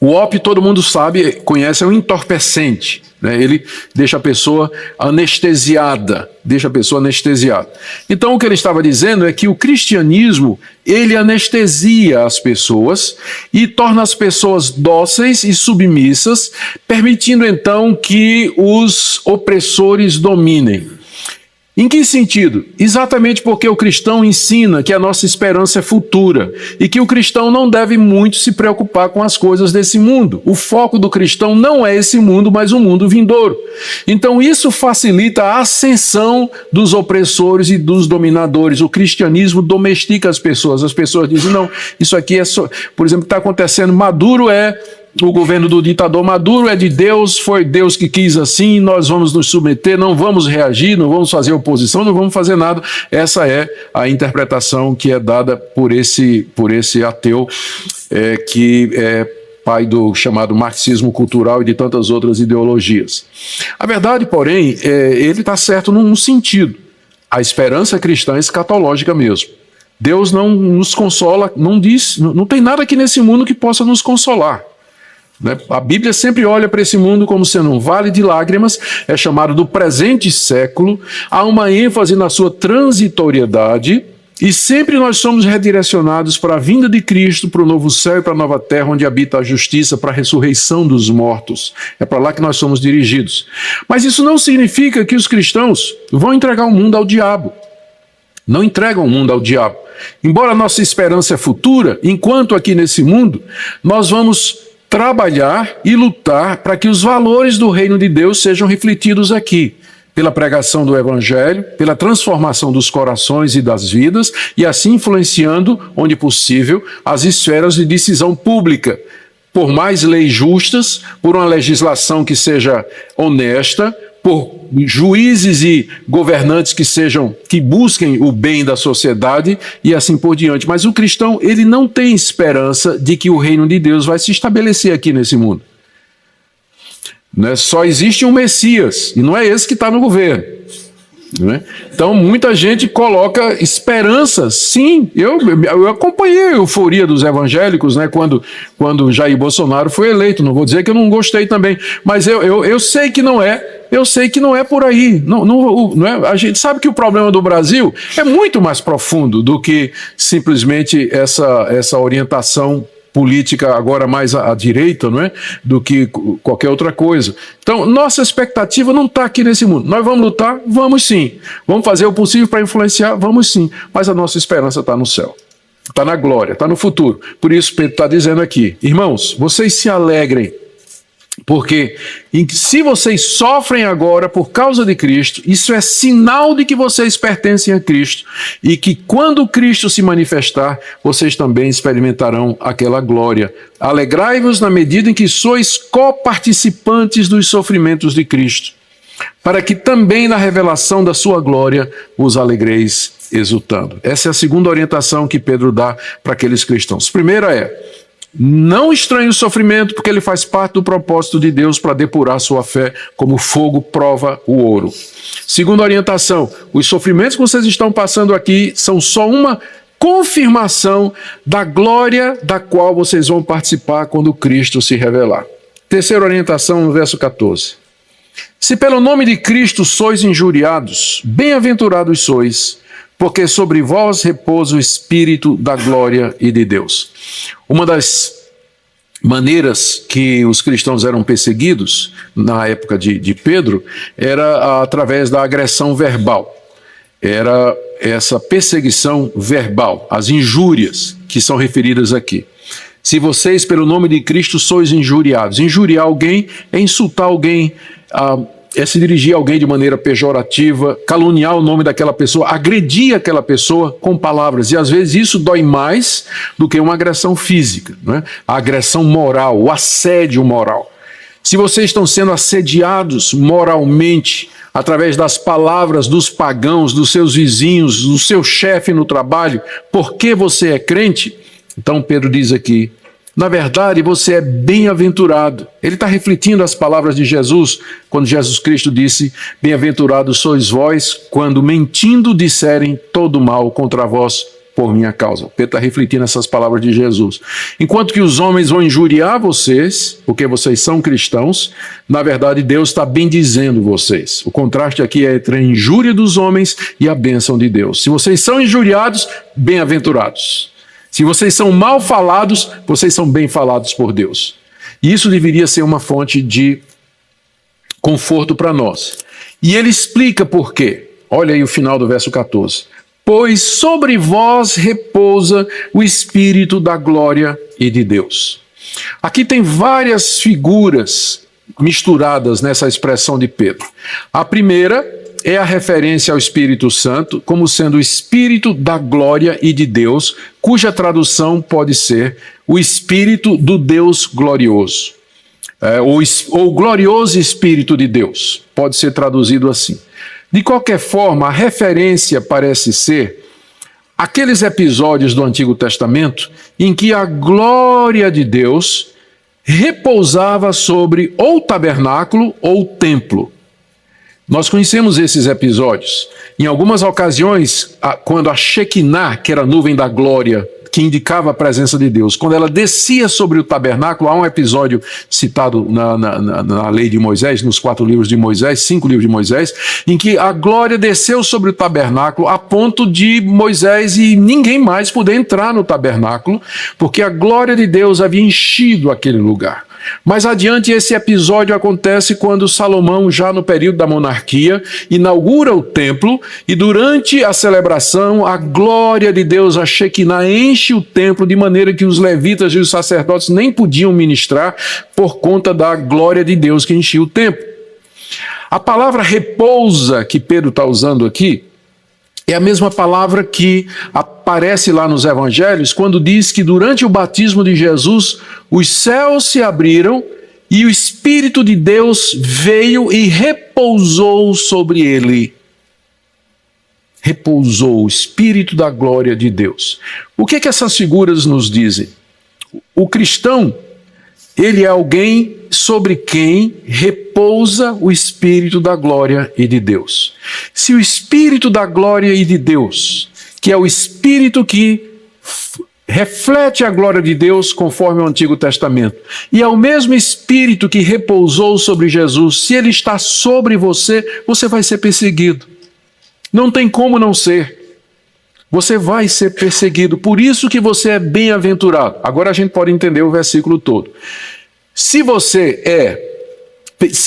O ópio, todo mundo sabe, conhece, é um entorpecente, né? Ele deixa a pessoa anestesiada, Então, o que ele estava dizendo é que o cristianismo, ele anestesia as pessoas e torna as pessoas dóceis e submissas, permitindo então que os opressores dominem. Em que sentido? Exatamente porque o cristão ensina que a nossa esperança é futura e que o cristão não deve muito se preocupar com as coisas desse mundo. O foco do cristão não é esse mundo, mas o mundo vindouro. Então isso facilita a ascensão dos opressores e dos dominadores. O cristianismo domestica as pessoas. As pessoas dizem, não, isso aqui é só... Por exemplo, o que está acontecendo, Maduro o governo do ditador Maduro é de Deus, foi Deus que quis assim, nós vamos nos submeter, não vamos reagir, não vamos fazer oposição, não vamos fazer nada. Essa é a interpretação que é dada por esse ateu, que é pai do chamado marxismo cultural e de tantas outras ideologias. A verdade, porém, ele está certo num sentido. A esperança cristã é escatológica mesmo. Deus não nos consola, não tem nada aqui nesse mundo que possa nos consolar. A Bíblia sempre olha para esse mundo como sendo um vale de lágrimas, é chamado do presente século, há uma ênfase na sua transitoriedade, E sempre nós somos redirecionados para a vinda de Cristo, para o novo céu e para a nova terra, onde habita a justiça, para a ressurreição dos mortos. É para lá que nós somos dirigidos. Mas isso não significa que os cristãos vão entregar o mundo ao diabo. Não entregam o mundo ao diabo. Embora a nossa esperança é futura, enquanto aqui nesse mundo, nós vamos trabalhar e lutar para que os valores do reino de Deus sejam refletidos aqui, pela pregação do Evangelho, pela transformação dos corações e das vidas, e assim influenciando, onde possível, as esferas de decisão pública, por mais leis justas, por uma legislação que seja honesta, por juízes e governantes que busquem o bem da sociedade e assim por diante. Mas o cristão, ele não tem esperança de que o reino de Deus vai se estabelecer aqui nesse mundo. Só existe um Messias, e não é esse que está no governo. Então, muita gente coloca esperança. Sim, eu acompanhei a euforia dos evangélicos, quando Jair Bolsonaro foi eleito. Não vou dizer que eu não gostei também, mas eu sei que não é. Eu sei que não é por aí. Não é. A gente sabe que o problema do Brasil é muito mais profundo do que simplesmente essa orientação política agora mais à direita, não é? Do que qualquer outra coisa. Então, nossa expectativa não está aqui nesse mundo. Nós vamos lutar? Vamos sim. Vamos fazer o possível para influenciar? Vamos sim. Mas a nossa esperança está no céu. Está na glória, está no futuro. Por isso Pedro está dizendo aqui, irmãos, vocês se alegrem, porque se vocês sofrem agora por causa de Cristo, isso é sinal de que vocês pertencem a Cristo e que quando Cristo se manifestar, vocês também experimentarão aquela glória. Alegrai-vos na medida em que sois coparticipantes dos sofrimentos de Cristo, para que também na revelação da sua glória vos alegreis exultando. Essa é a segunda orientação que Pedro dá para aqueles cristãos. Primeira não estranhe o sofrimento, porque ele faz parte do propósito de Deus para depurar sua fé, como o fogo prova o ouro. Segunda orientação, os sofrimentos que vocês estão passando aqui são só uma confirmação da glória da qual vocês vão participar quando Cristo se revelar. Terceira orientação, no verso 14. Se pelo nome de Cristo sois injuriados, bem-aventurados sois, porque sobre vós repousa o Espírito da glória e de Deus. Uma das maneiras que os cristãos eram perseguidos na época de Pedro era através da agressão verbal. Era essa perseguição verbal, as injúrias que são referidas aqui. Se vocês, pelo nome de Cristo, sois injuriados. Injuriar alguém é insultar alguém, é se dirigir a alguém de maneira pejorativa, caluniar o nome daquela pessoa, agredir aquela pessoa com palavras. E às vezes isso dói mais do que uma agressão física, não é? A agressão moral, o assédio moral. Se vocês estão sendo assediados moralmente, através das palavras dos pagãos, dos seus vizinhos, do seu chefe no trabalho, porque você é crente, então Pedro diz aqui, na verdade, você é bem-aventurado. Ele está refletindo as palavras de Jesus, quando Jesus Cristo disse, bem-aventurados sois vós, quando mentindo disserem todo mal contra vós por minha causa. Pedro está refletindo essas palavras de Jesus. Enquanto que os homens vão injuriar vocês, porque vocês são cristãos, na verdade Deus está bendizendo vocês. O contraste aqui é entre a injúria dos homens e a bênção de Deus. Se vocês são injuriados, bem-aventurados. Se vocês são mal falados, vocês são bem falados por Deus. E isso deveria ser uma fonte de conforto para nós. E ele explica por quê. Olha aí o final do verso 14. Pois sobre vós repousa o Espírito da glória e de Deus. Aqui tem várias figuras misturadas nessa expressão de Pedro. A primeira é a referência ao Espírito Santo como sendo o Espírito da glória e de Deus, cuja tradução pode ser o Espírito do Deus glorioso. Ou glorioso Espírito de Deus, pode ser traduzido assim. De qualquer forma, a referência parece ser aqueles episódios do Antigo Testamento em que a glória de Deus repousava sobre ou tabernáculo ou templo. Nós conhecemos esses episódios. Em algumas ocasiões, quando a Shekinah, que era a nuvem da glória, que indicava a presença de Deus, quando ela descia sobre o tabernáculo, há um episódio citado na lei de Moisés, nos 4 livros de Moisés, 5 livros de Moisés, em que a glória desceu sobre o tabernáculo a ponto de Moisés e ninguém mais poder entrar no tabernáculo, porque a glória de Deus havia enchido aquele lugar. Mais adiante, esse episódio acontece quando Salomão, já no período da monarquia, inaugura o templo e durante a celebração, a glória de Deus, a Shekinah, enche o templo de maneira que os levitas e os sacerdotes nem podiam ministrar por conta da glória de Deus que enchia o templo. A palavra repousa que Pedro está usando aqui é a mesma palavra que aparece lá nos evangelhos, quando diz que durante o batismo de Jesus, os céus se abriram e o Espírito de Deus veio e repousou sobre ele. Repousou o Espírito da glória de Deus. O que essas figuras nos dizem? O cristão, ele é alguém sobre quem repousa o Espírito da glória e de Deus. Se o Espírito da glória e de Deus, que é o Espírito que reflete a glória de Deus conforme o Antigo Testamento, e é o mesmo Espírito que repousou sobre Jesus, se ele está sobre você, você vai ser perseguido. Não tem como não ser. Você vai ser perseguido, por isso que você é bem-aventurado. Agora a gente pode entender o versículo todo. Se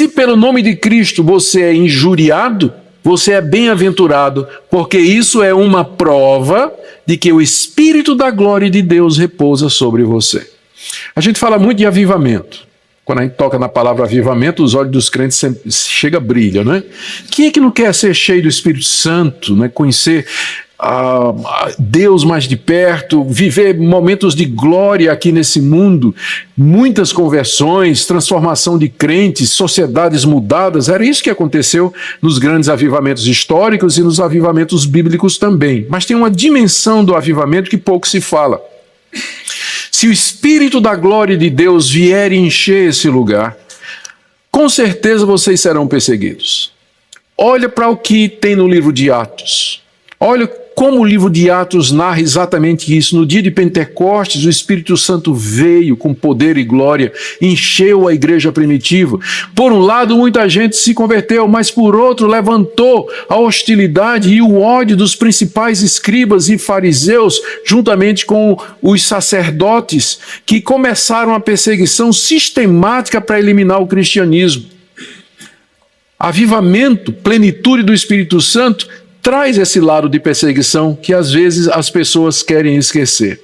pelo nome de Cristo você é injuriado, você é bem-aventurado, porque isso é uma prova de que o Espírito da glória de Deus repousa sobre você. A gente fala muito de avivamento. Quando a gente toca na palavra avivamento, os olhos dos crentes chega brilha, né? Quem é que não quer ser cheio do Espírito Santo, né? Conhecer Deus mais de perto, viver momentos de glória aqui nesse mundo, muitas conversões, transformação de crentes, sociedades mudadas. Era isso que aconteceu nos grandes avivamentos históricos e nos avivamentos bíblicos também. Mas tem uma dimensão do avivamento que pouco se fala. Se o Espírito da glória de Deus vier encher esse lugar, com certeza vocês serão perseguidos. Olha para o que tem no livro de Atos. Olha como o livro de Atos narra exatamente isso. No dia de Pentecostes, o Espírito Santo veio com poder e glória, encheu a igreja primitiva. Por um lado, muita gente se converteu, mas por outro, levantou a hostilidade e o ódio dos principais escribas e fariseus, juntamente com os sacerdotes, que começaram a perseguição sistemática para eliminar o cristianismo. Avivamento, plenitude do Espírito Santo, traz esse lado de perseguição que às vezes as pessoas querem esquecer.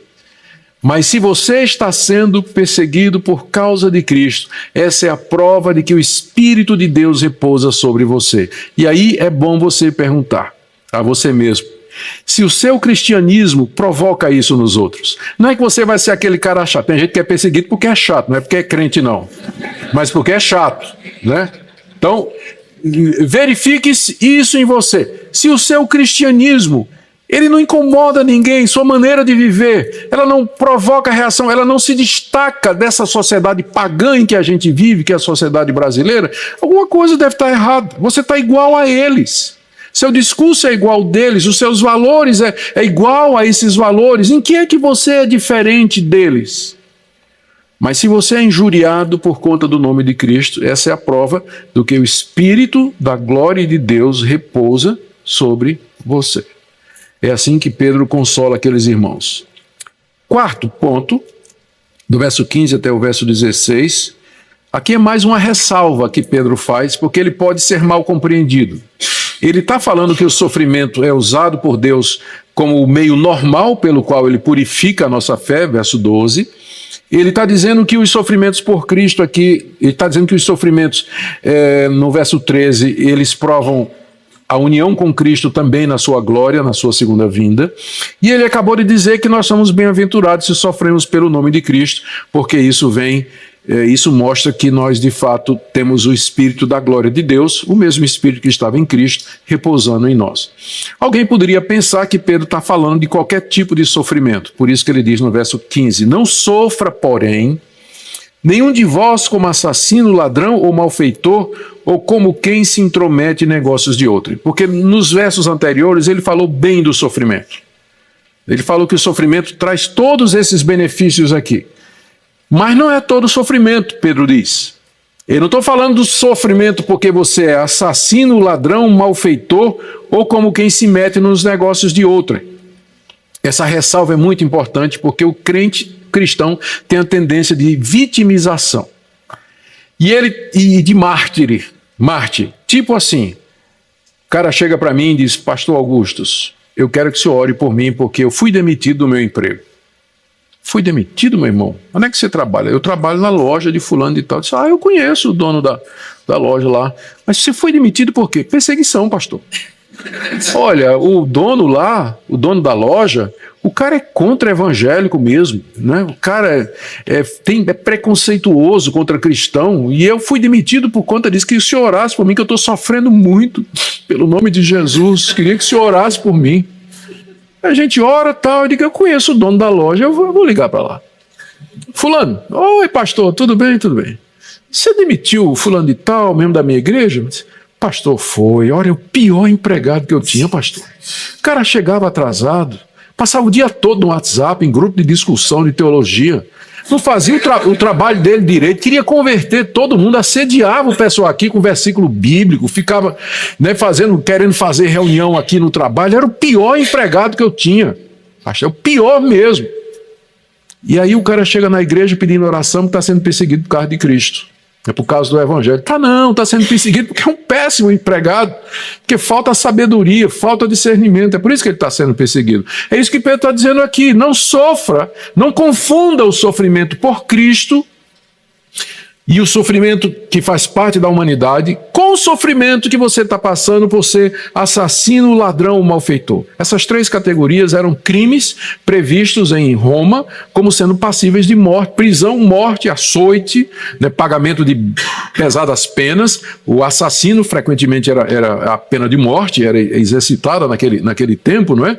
Mas se você está sendo perseguido por causa de Cristo, essa é a prova de que o Espírito de Deus repousa sobre você. E aí é bom você perguntar a você mesmo, se o seu cristianismo provoca isso nos outros. Não é que você vai ser aquele cara chato. Tem gente que é perseguido porque é chato, não é porque é crente não, mas porque é chato, né? Então, verifique isso em você. Se o seu cristianismo, ele não incomoda ninguém, sua maneira de viver, ela não provoca reação, ela não se destaca dessa sociedade pagã em que a gente vive, que é a sociedade brasileira, alguma coisa deve estar errada. Você está igual a eles. Seu discurso é igual deles, os seus valores é igual a esses valores. Em que é que você é diferente deles? Mas se você é injuriado por conta do nome de Cristo, essa é a prova do que o Espírito da glória de Deus repousa sobre você. É assim que Pedro consola aqueles irmãos. Quarto ponto, do verso 15 até o verso 16, aqui é mais uma ressalva que Pedro faz, porque ele pode ser mal compreendido. Ele está falando que o sofrimento é usado por Deus como o meio normal pelo qual ele purifica a nossa fé, verso 12. Ele está dizendo que os sofrimentos por Cristo aqui, ele está dizendo que os sofrimentos, no verso 13, eles provam a união com Cristo também na sua glória, na sua segunda vinda. E ele acabou de dizer que nós somos bem-aventurados se sofremos pelo nome de Cristo, porque isso mostra que nós de fato temos o Espírito da glória de Deus, o mesmo Espírito que estava em Cristo, repousando em nós. Alguém poderia pensar que Pedro está falando de qualquer tipo de sofrimento, por isso que ele diz no verso 15, não sofra, porém, nenhum de vós como assassino, ladrão ou malfeitor, ou como quem se intromete em negócios de outro. Porque nos versos anteriores ele falou bem do sofrimento. Ele falou que o sofrimento traz todos esses benefícios aqui. Mas não é todo sofrimento, Pedro diz. Eu não estou falando do sofrimento porque você é assassino, ladrão, malfeitor ou como quem se mete nos negócios de outrem. Essa ressalva é muito importante porque o crente cristão tem a tendência de vitimização. E de mártir. Tipo assim, o cara chega para mim e diz, pastor Augustus, eu quero que o senhor ore por mim porque eu fui demitido do meu emprego. Fui demitido, meu irmão? Onde é que você trabalha? Eu trabalho na loja de fulano e tal. Eu disse, eu conheço o dono da loja lá. Mas você foi demitido por quê? Perseguição, pastor. Olha, o dono da loja, o cara é contra-evangélico mesmo, né? O cara é preconceituoso contra cristão, e eu fui demitido por conta disso. Que o senhor orasse por mim, que eu estou sofrendo muito, pelo nome de Jesus, queria que o senhor orasse por mim. A gente ora e tal, eu digo, eu conheço o dono da loja, eu vou ligar para lá. Fulano, oi pastor, tudo bem? Tudo bem. Você demitiu o fulano de tal, membro da minha igreja? Pastor, foi. Olha, o pior empregado que eu tinha, pastor. O cara chegava atrasado, passava o dia todo no WhatsApp, em grupo de discussão de teologia, não fazia o trabalho dele direito, queria converter todo mundo, assediava o pessoal aqui com versículo bíblico, ficava, né, querendo fazer reunião aqui no trabalho. Era o pior empregado que eu tinha. Achei o pior mesmo. E aí o cara chega na igreja pedindo oração porque está sendo perseguido por causa de Cristo. É por causa do evangelho. Não, está sendo perseguido porque é um péssimo empregado, porque falta sabedoria, falta discernimento, é por isso que ele está sendo perseguido. É isso que Pedro está dizendo aqui, não sofra, não confunda o sofrimento por Cristo e o sofrimento que faz parte da humanidade com o sofrimento que você está passando por ser assassino, ladrão ou malfeitor. Essas três categorias eram crimes previstos em Roma como sendo passíveis de morte, prisão, morte, açoite, né, pagamento de pesadas penas. O assassino frequentemente era a pena de morte, era exercitada naquele tempo, não é?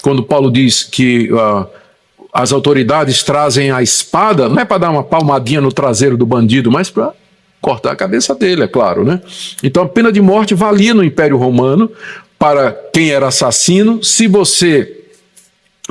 Quando Paulo diz que as autoridades trazem a espada, não é para dar uma palmadinha no traseiro do bandido, mas para cortar a cabeça dele, é claro, né? Então a pena de morte valia no Império Romano para quem era assassino. Se você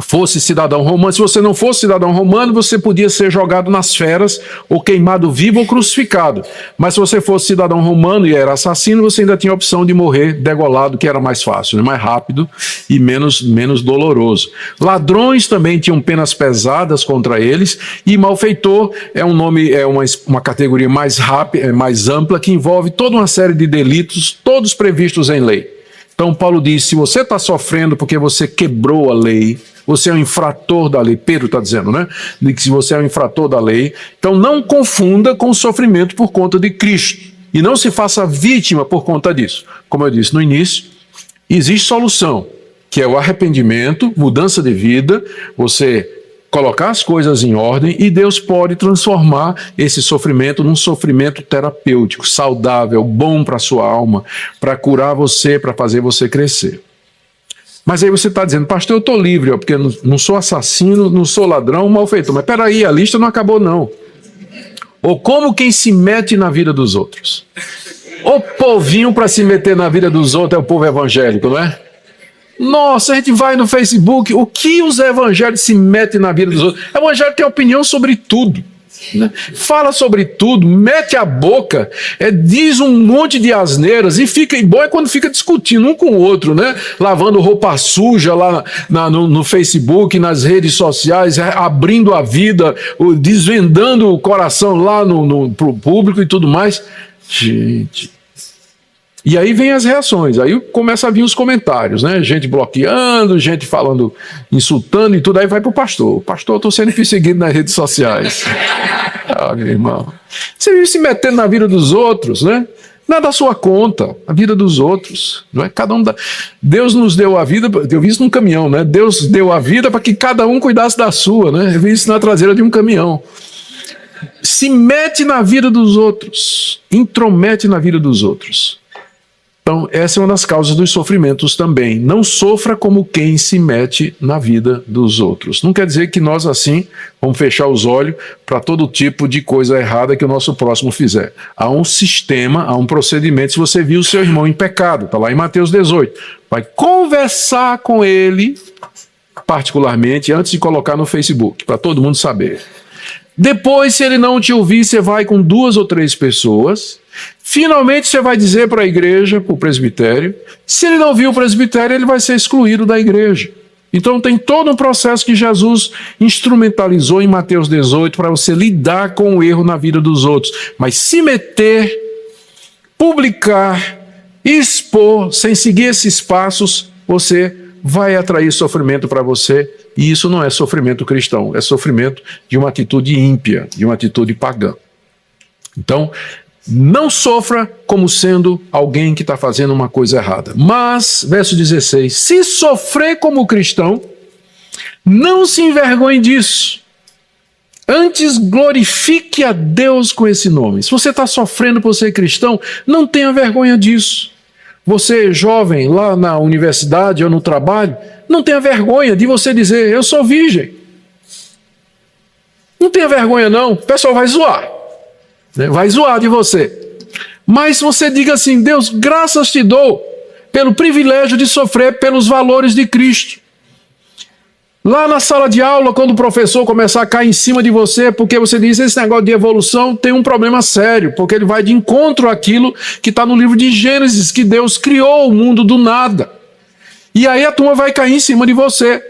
fosse cidadão romano, se você não fosse cidadão romano, você podia ser jogado nas feras, ou queimado vivo ou crucificado. Mas se você fosse cidadão romano e era assassino, você ainda tinha a opção de morrer degolado, que era mais fácil, né? Mais rápido e menos doloroso. Ladrões também tinham penas pesadas contra eles, e malfeitor é um nome, é uma categoria mais rápida, mais ampla, que envolve toda uma série de delitos, todos previstos em lei. Então Paulo diz, se você está sofrendo porque você quebrou a lei, você é um infrator da lei, Pedro está dizendo, né? De que se você é um infrator da lei, então não confunda com o sofrimento por conta de Cristo. E não se faça vítima por conta disso. Como eu disse no início, existe solução, que é o arrependimento, mudança de vida, você colocar as coisas em ordem, e Deus pode transformar esse sofrimento num sofrimento terapêutico, saudável, bom para a sua alma, para curar você, para fazer você crescer. Mas aí você está dizendo, pastor, eu estou livre, ó, porque eu não sou assassino, não sou ladrão, malfeitor. Mas peraí, a lista não acabou não. Ou como quem se mete na vida dos outros. O povinho para se meter na vida dos outros é o povo evangélico, não é? Nossa, a gente vai no Facebook, o que os evangélicos se metem na vida dos outros? O evangelho tem opinião sobre tudo. Né? Fala sobre tudo, mete a boca, diz um monte de asneiras, e bom é quando fica discutindo um com o outro, né? Lavando roupa suja lá no Facebook, nas redes sociais, abrindo a vida, desvendando o coração lá pro público e tudo mais. Gente. E aí vem as reações, aí começa a vir os comentários, né? Gente bloqueando, gente falando, insultando e tudo, aí vai pro pastor. Pastor, eu estou sendo perseguido nas redes sociais. Meu irmão. Você vive se metendo na vida dos outros, né? Não é da sua conta, a vida dos outros. Não é? Deus nos deu a vida, eu vi isso num caminhão, né? Deus deu a vida para que cada um cuidasse da sua, né? Eu vi isso na traseira de um caminhão. Se mete na vida dos outros, intromete na vida dos outros. Então, essa é uma das causas dos sofrimentos também. Não sofra como quem se mete na vida dos outros. Não quer dizer que nós, assim, vamos fechar os olhos para todo tipo de coisa errada que o nosso próximo fizer. Há um sistema, há um procedimento. Se você viu o seu irmão em pecado, está lá em Mateus 18, vai conversar com ele particularmente, antes de colocar no Facebook, para todo mundo saber. Depois, se ele não te ouvir, você vai com 2 ou 3 pessoas. Finalmente, você vai dizer para a igreja, para o presbitério. Se ele não ouvir o presbitério, ele vai ser excluído da igreja. Então, tem todo um processo que Jesus instrumentalizou em Mateus 18 para você lidar com o erro na vida dos outros. Mas se meter, publicar, expor, sem seguir esses passos, você vai atrair sofrimento para você. E isso não é sofrimento cristão, é sofrimento de uma atitude ímpia, de uma atitude pagã. Então, não sofra como sendo alguém que está fazendo uma coisa errada. Mas, verso 16, se sofrer como cristão, não se envergonhe disso. Antes glorifique a Deus com esse nome. Se você está sofrendo por ser cristão, não tenha vergonha disso. Você, jovem, lá na universidade ou no trabalho, não tenha vergonha de você dizer, eu sou virgem. Não tenha vergonha não, o pessoal vai zoar. Né? Vai zoar de você. Mas você diga assim, Deus, graças te dou pelo privilégio de sofrer pelos valores de Cristo. Lá na sala de aula, quando o professor começar a cair em cima de você, porque você diz, esse negócio de evolução tem um problema sério, porque ele vai de encontro àquilo que está no livro de Gênesis, que Deus criou o mundo do nada. E aí a turma vai cair em cima de você,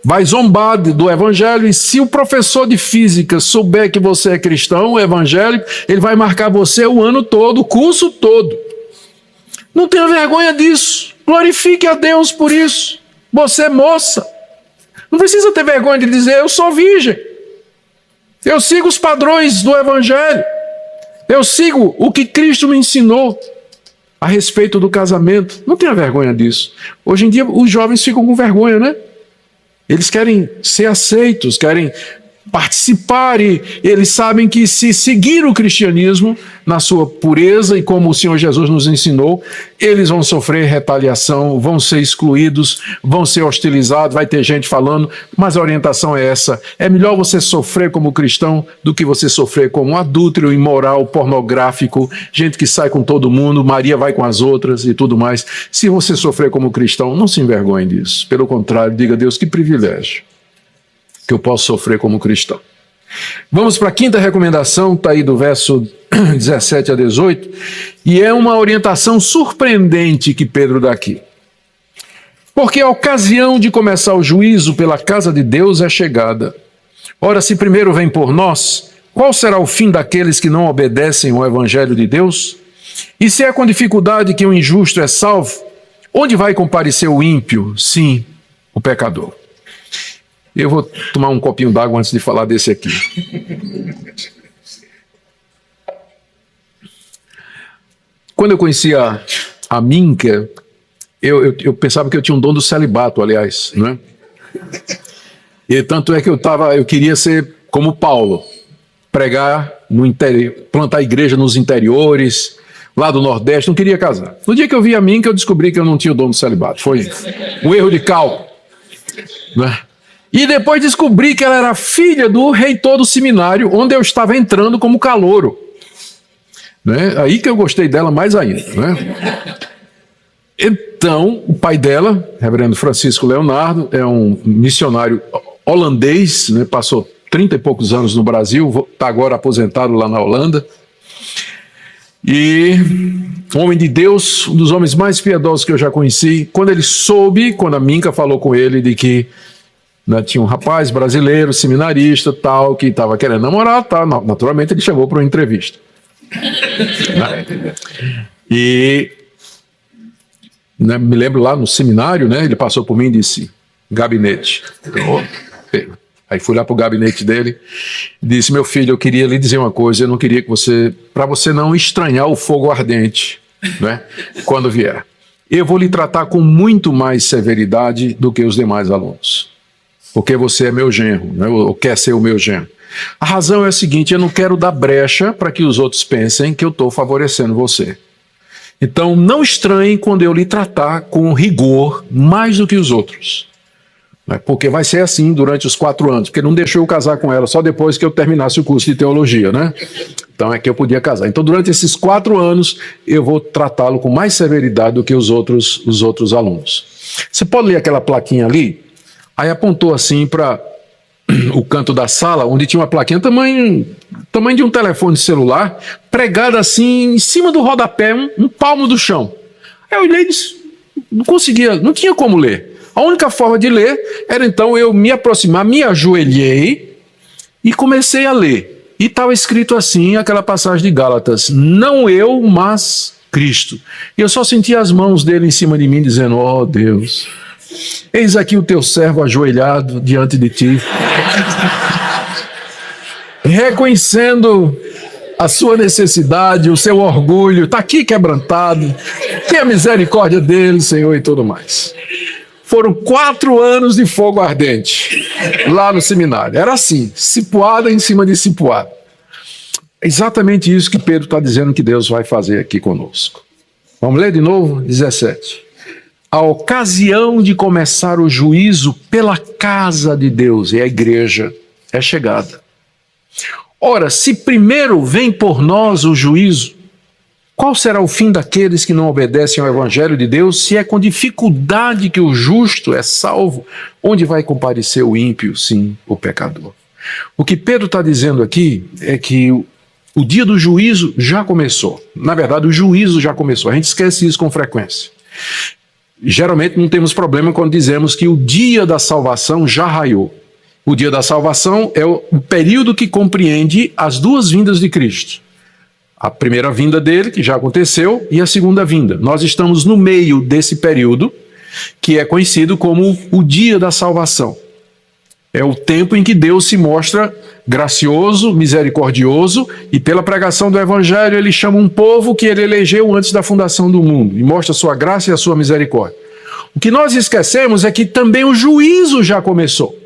vai zombar do evangelho, e se o professor de física souber que você é cristão, evangélico, ele vai marcar você o ano todo, o curso todo. Não tenha vergonha disso, glorifique a Deus por isso. Você, moça, não precisa ter vergonha de dizer, eu sou virgem. Eu sigo os padrões do evangelho. Eu sigo o que Cristo me ensinou a respeito do casamento. Não tenha vergonha disso. Hoje em dia os jovens ficam com vergonha, né? Eles querem ser aceitos, querem participar e eles sabem que se seguir o cristianismo na sua pureza e como o Senhor Jesus nos ensinou, eles vão sofrer retaliação, vão ser excluídos, vão ser hostilizados, vai ter gente falando, mas a orientação é essa, é melhor você sofrer como cristão do que você sofrer como um adúltero, imoral, pornográfico, gente que sai com todo mundo, Maria vai com as outras e tudo mais. Se você sofrer como cristão, não se envergonhe disso, pelo contrário, diga a Deus, que privilégio que eu posso sofrer como cristão. Vamos para a 5ª recomendação, está aí do verso 17 a 18, e é uma orientação surpreendente que Pedro dá aqui. Porque a ocasião de começar o juízo pela casa de Deus é chegada. Ora, se primeiro vem por nós, qual será o fim daqueles que não obedecem ao evangelho de Deus? E se é com dificuldade que o injusto é salvo, onde vai comparecer o ímpio? Sim, o pecador. Eu vou tomar um copinho d'água antes de falar desse aqui. Quando eu conheci a Minka, eu pensava que eu tinha um dom do celibato, aliás, não é? E tanto é que eu queria ser como Paulo, pregar no interior, plantar igreja nos interiores, lá do Nordeste, não queria casar. No dia que eu vi a Minka, eu descobri que eu não tinha o dom do celibato. Foi um erro de cálculo, não é? E depois descobri que ela era filha do reitor do seminário, onde eu estava entrando como calouro. Né? Aí que eu gostei dela mais ainda. Né? Então, o pai dela, reverendo Francisco Leonardo, é um missionário holandês, né? Passou 30 e poucos anos no Brasil, está agora aposentado lá na Holanda. E homem de Deus, um dos homens mais piedosos que eu já conheci, quando ele soube, quando a Minka falou com ele de que tinha um rapaz brasileiro, seminarista, tal, que estava querendo namorar, tal, naturalmente ele chamou para uma entrevista. E me lembro lá no seminário, né, ele passou por mim e disse, gabinete. Aí fui lá para o gabinete dele e disse, meu filho, eu queria lhe dizer uma coisa, eu não queria que você, para você não estranhar o fogo ardente, né, quando vier. Eu vou lhe tratar com muito mais severidade do que os demais alunos. Porque você é meu genro, né? Ou quer ser o meu genro. A razão é a seguinte, eu não quero dar brecha para que os outros pensem que eu estou favorecendo você. Então, não estranhe quando eu lhe tratar com rigor mais do que os outros. Né? Porque vai ser assim durante os 4 anos, porque não deixou eu casar com ela só depois que eu terminasse o curso de teologia, né? Então é que eu podia casar. Então, durante esses 4 anos, eu vou tratá-lo com mais severidade do que os outros alunos. Você pode ler aquela plaquinha ali? Aí apontou assim para o canto da sala, onde tinha uma plaquinha tamanho de um telefone celular, pregada assim em cima do rodapé, um palmo do chão. Aí eu olhei e disse, não conseguia, não tinha como ler. A única forma de ler era então eu me aproximar, me ajoelhei e comecei a ler. E estava escrito assim, aquela passagem de Gálatas, não eu, mas Cristo. E eu só senti as mãos dele em cima de mim, dizendo, ó Deus, eis aqui o teu servo ajoelhado diante de ti, reconhecendo a sua necessidade, o seu orgulho, está aqui quebrantado, tenha misericórdia dele, Senhor, e tudo mais. Foram 4 anos de fogo ardente lá no seminário. Era assim, cipuada em cima de cipuada. É exatamente isso que Pedro está dizendo que Deus vai fazer aqui conosco. Vamos ler de novo? 17. A ocasião de começar o juízo pela casa de Deus, e a igreja é chegada. Ora, se primeiro vem por nós o juízo, qual será o fim daqueles que não obedecem ao Evangelho de Deus, se é com dificuldade que o justo é salvo? Onde vai comparecer o ímpio, sim, o pecador? O que Pedro está dizendo aqui é que o dia do juízo já começou. Na verdade, o juízo já começou. A gente esquece isso com frequência. Geralmente não temos problema quando dizemos que o dia da salvação já raiou. O dia da salvação é o período que compreende as 2 vindas de Cristo. A primeira vinda dele, que já aconteceu, e a segunda vinda. Nós estamos no meio desse período, que é conhecido como o dia da salvação. É o tempo em que Deus se mostra gracioso, misericordioso, e pela pregação do Evangelho ele chama um povo que ele elegeu antes da fundação do mundo, e mostra a sua graça e a sua misericórdia. O que nós esquecemos é que também o juízo já começou.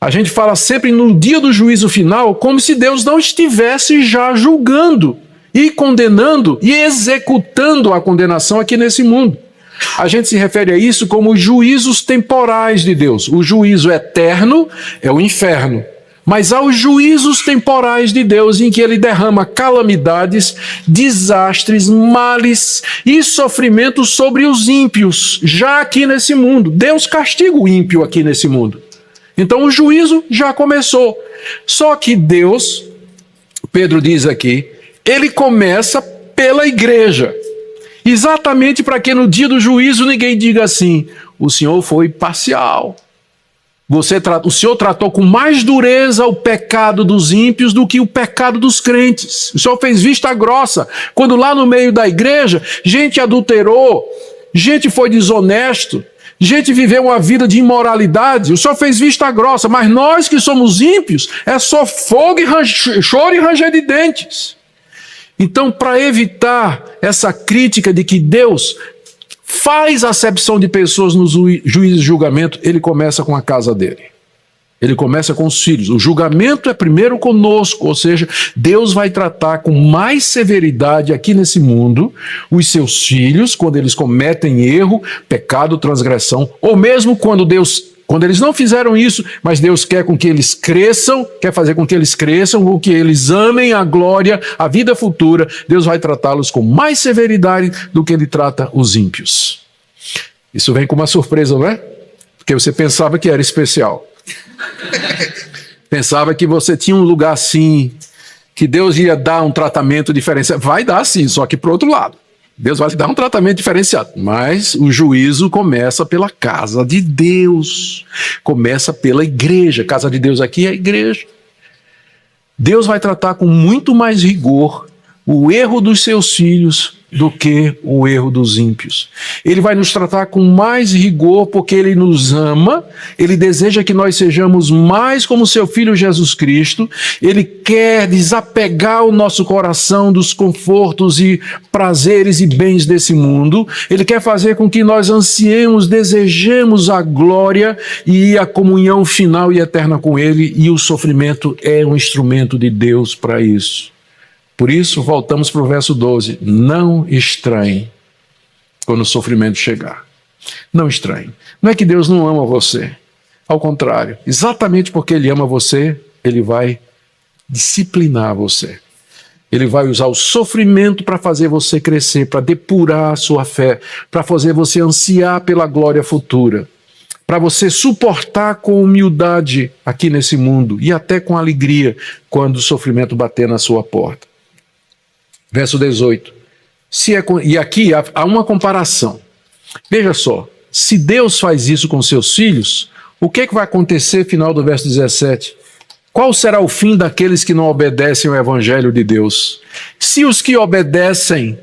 A gente fala sempre no dia do juízo final como se Deus não estivesse já julgando e condenando e executando a condenação aqui nesse mundo. A gente se refere a isso como os juízos temporais de Deus. O juízo eterno é o inferno. Mas há os juízos temporais de Deus em que ele derrama calamidades, desastres, males e sofrimentos sobre os ímpios, já aqui nesse mundo. Deus castiga o ímpio aqui nesse mundo. Então o juízo já começou. Só que Deus, Pedro diz aqui, ele começa pela igreja. Exatamente para que no dia do juízo ninguém diga assim, o Senhor foi parcial. O Senhor tratou com mais dureza o pecado dos ímpios do que o pecado dos crentes. O Senhor fez vista grossa. Quando lá no meio da igreja, gente adulterou, gente foi desonesto, gente viveu uma vida de imoralidade, o Senhor fez vista grossa, mas nós que somos ímpios, é só fogo e choro e ranger de dentes. Então, para evitar essa crítica de que Deus faz acepção de pessoas nos juízes de julgamento, ele começa com a casa dele. Ele começa com os filhos. O julgamento é primeiro conosco, ou seja, Deus vai tratar com mais severidade aqui nesse mundo os seus filhos quando eles cometem erro, pecado, transgressão, ou mesmo quando eles não fizeram isso, mas Deus quer com que eles cresçam, quer fazer com que eles cresçam, ou que eles amem a glória, a vida futura, Deus vai tratá-los com mais severidade do que ele trata os ímpios. Isso vem com uma surpresa, não é? Porque você pensava que era especial. Pensava que você tinha um lugar assim, que Deus ia dar um tratamento diferenciado. Vai dar sim, só que para o outro lado. Deus vai te dar um tratamento diferenciado. Mas o juízo começa pela casa de Deus. Começa pela igreja. Casa de Deus aqui é a igreja. Deus vai tratar com muito mais rigor o erro dos seus filhos do que o erro dos ímpios. Ele vai nos tratar com mais rigor porque ele nos ama, ele deseja que nós sejamos mais como seu Filho Jesus Cristo, ele quer desapegar o nosso coração dos confortos e prazeres e bens desse mundo, ele quer fazer com que nós ansiemos, desejemos a glória e a comunhão final e eterna com ele, e o sofrimento é um instrumento de Deus para isso. Por isso, voltamos para o verso 12. Não estranhe quando o sofrimento chegar. Não estranhe. Não é que Deus não ama você. Ao contrário, exatamente porque Ele ama você, Ele vai disciplinar você. Ele vai usar o sofrimento para fazer você crescer, para depurar a sua fé, para fazer você ansiar pela glória futura. para você suportar com humildade aqui nesse mundo e até com alegria quando o sofrimento bater na sua porta. Verso 18. E aqui há uma comparação. Veja só, se Deus faz isso com seus filhos, o que vai acontecer no final do verso 17? Qual será o fim daqueles que não obedecem ao Evangelho de Deus? Se os que obedecem,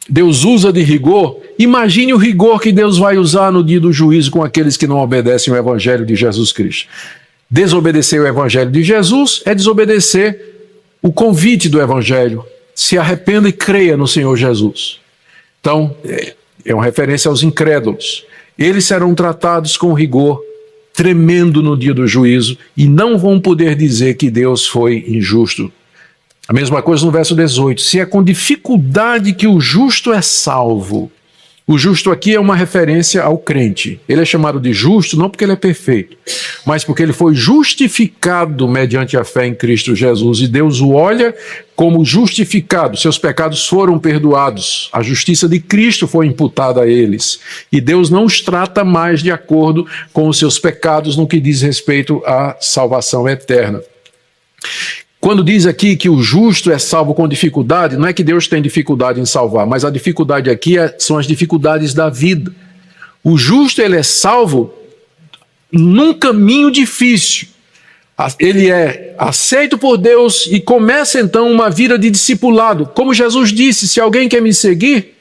Deus usa de rigor, imagine o rigor que Deus vai usar no dia do juízo com aqueles que não obedecem ao Evangelho de Jesus Cristo. Desobedecer o Evangelho de Jesus é desobedecer o convite do Evangelho. Se arrependa e creia no Senhor Jesus. Então, é uma referência aos incrédulos. Eles serão tratados com rigor tremendo no dia do juízo e não vão poder dizer que Deus foi injusto. A mesma coisa no verso 18. Se é com dificuldade que o justo é salvo. O justo aqui é uma referência ao crente. Ele é chamado de justo não porque ele é perfeito, mas porque ele foi justificado mediante a fé em Cristo Jesus. E Deus o olha como justificado. Seus pecados foram perdoados. A justiça de Cristo foi imputada a eles. E Deus não os trata mais de acordo com os seus pecados no que diz respeito à salvação eterna. Quando diz aqui que o justo é salvo com dificuldade, não é que Deus tem dificuldade em salvar, mas a dificuldade aqui são as dificuldades da vida. O justo, ele é salvo num caminho difícil. Ele é aceito por Deus e começa então uma vida de discipulado. Como Jesus disse, se alguém quer me seguir,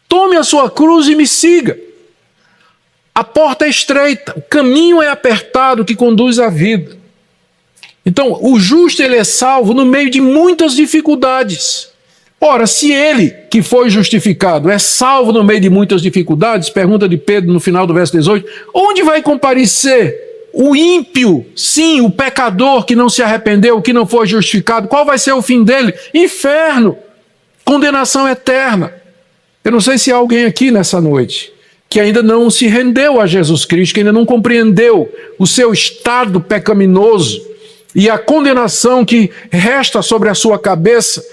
tome a sua cruz e me siga. A porta é estreita, o caminho é apertado que conduz à vida. Então, o justo ele é salvo no meio de muitas dificuldades. Ora, se ele, que foi justificado, é salvo no meio de muitas dificuldades, pergunta de Pedro no final do verso 18, onde vai comparecer o ímpio, sim, o pecador que não se arrependeu, que não foi justificado? Qual vai ser o fim dele? Inferno, condenação eterna. Eu não sei se há alguém aqui nessa noite que ainda não se rendeu a Jesus Cristo, que ainda não compreendeu o seu estado pecaminoso, e a condenação que resta sobre a sua cabeça,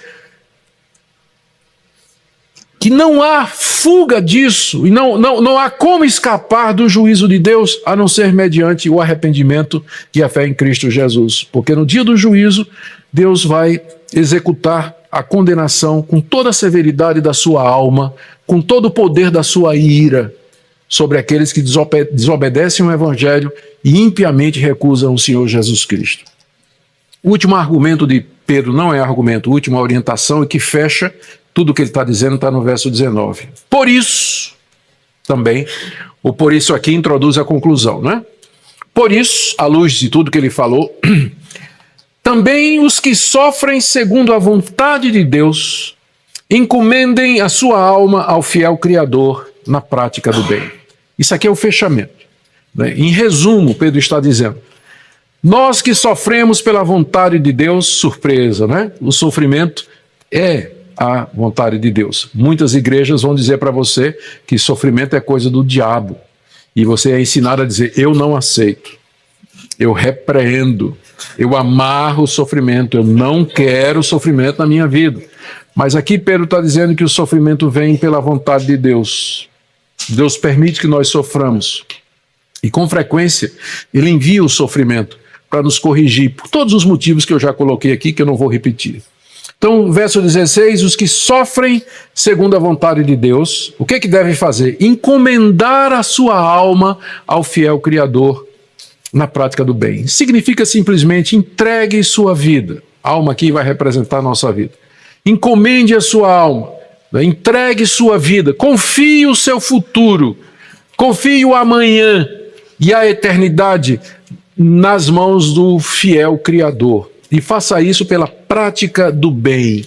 que não há fuga disso, e não há como escapar do juízo de Deus, a não ser mediante o arrependimento e a fé em Cristo Jesus. Porque no dia do juízo, Deus vai executar a condenação com toda a severidade da sua alma, com todo o poder da sua ira, sobre aqueles que desobedecem o Evangelho e impiamente recusam o Senhor Jesus Cristo. O último argumento de Pedro não é argumento, a última orientação e que fecha tudo o que ele está dizendo está no verso 19. Por isso, também, o por isso aqui introduz a conclusão, né? Por isso, à luz de tudo que ele falou, também os que sofrem segundo a vontade de Deus, encomendem a sua alma ao fiel Criador na prática do bem. Isso aqui é o fechamento, né? Em resumo, Pedro está dizendo, nós que sofremos pela vontade de Deus, surpresa, né? O sofrimento é a vontade de Deus. Muitas igrejas vão dizer para você que sofrimento é coisa do diabo. E você é ensinado a dizer, eu não aceito, eu repreendo, eu amarro o sofrimento, eu não quero sofrimento na minha vida. Mas aqui Pedro está dizendo que o sofrimento vem pela vontade de Deus. Deus permite que nós soframos. E com frequência, ele envia o sofrimento para nos corrigir, por todos os motivos que eu já coloquei aqui, que eu não vou repetir. Então, verso 16, os que sofrem segundo a vontade de Deus, o que devem fazer? Encomendar a sua alma ao fiel Criador na prática do bem. Significa simplesmente entregue sua vida. A alma aqui vai representar a nossa vida. Encomende a sua alma, entregue sua vida, confie o seu futuro, confie o amanhã e a eternidade nas mãos do fiel Criador. E faça isso pela prática do bem.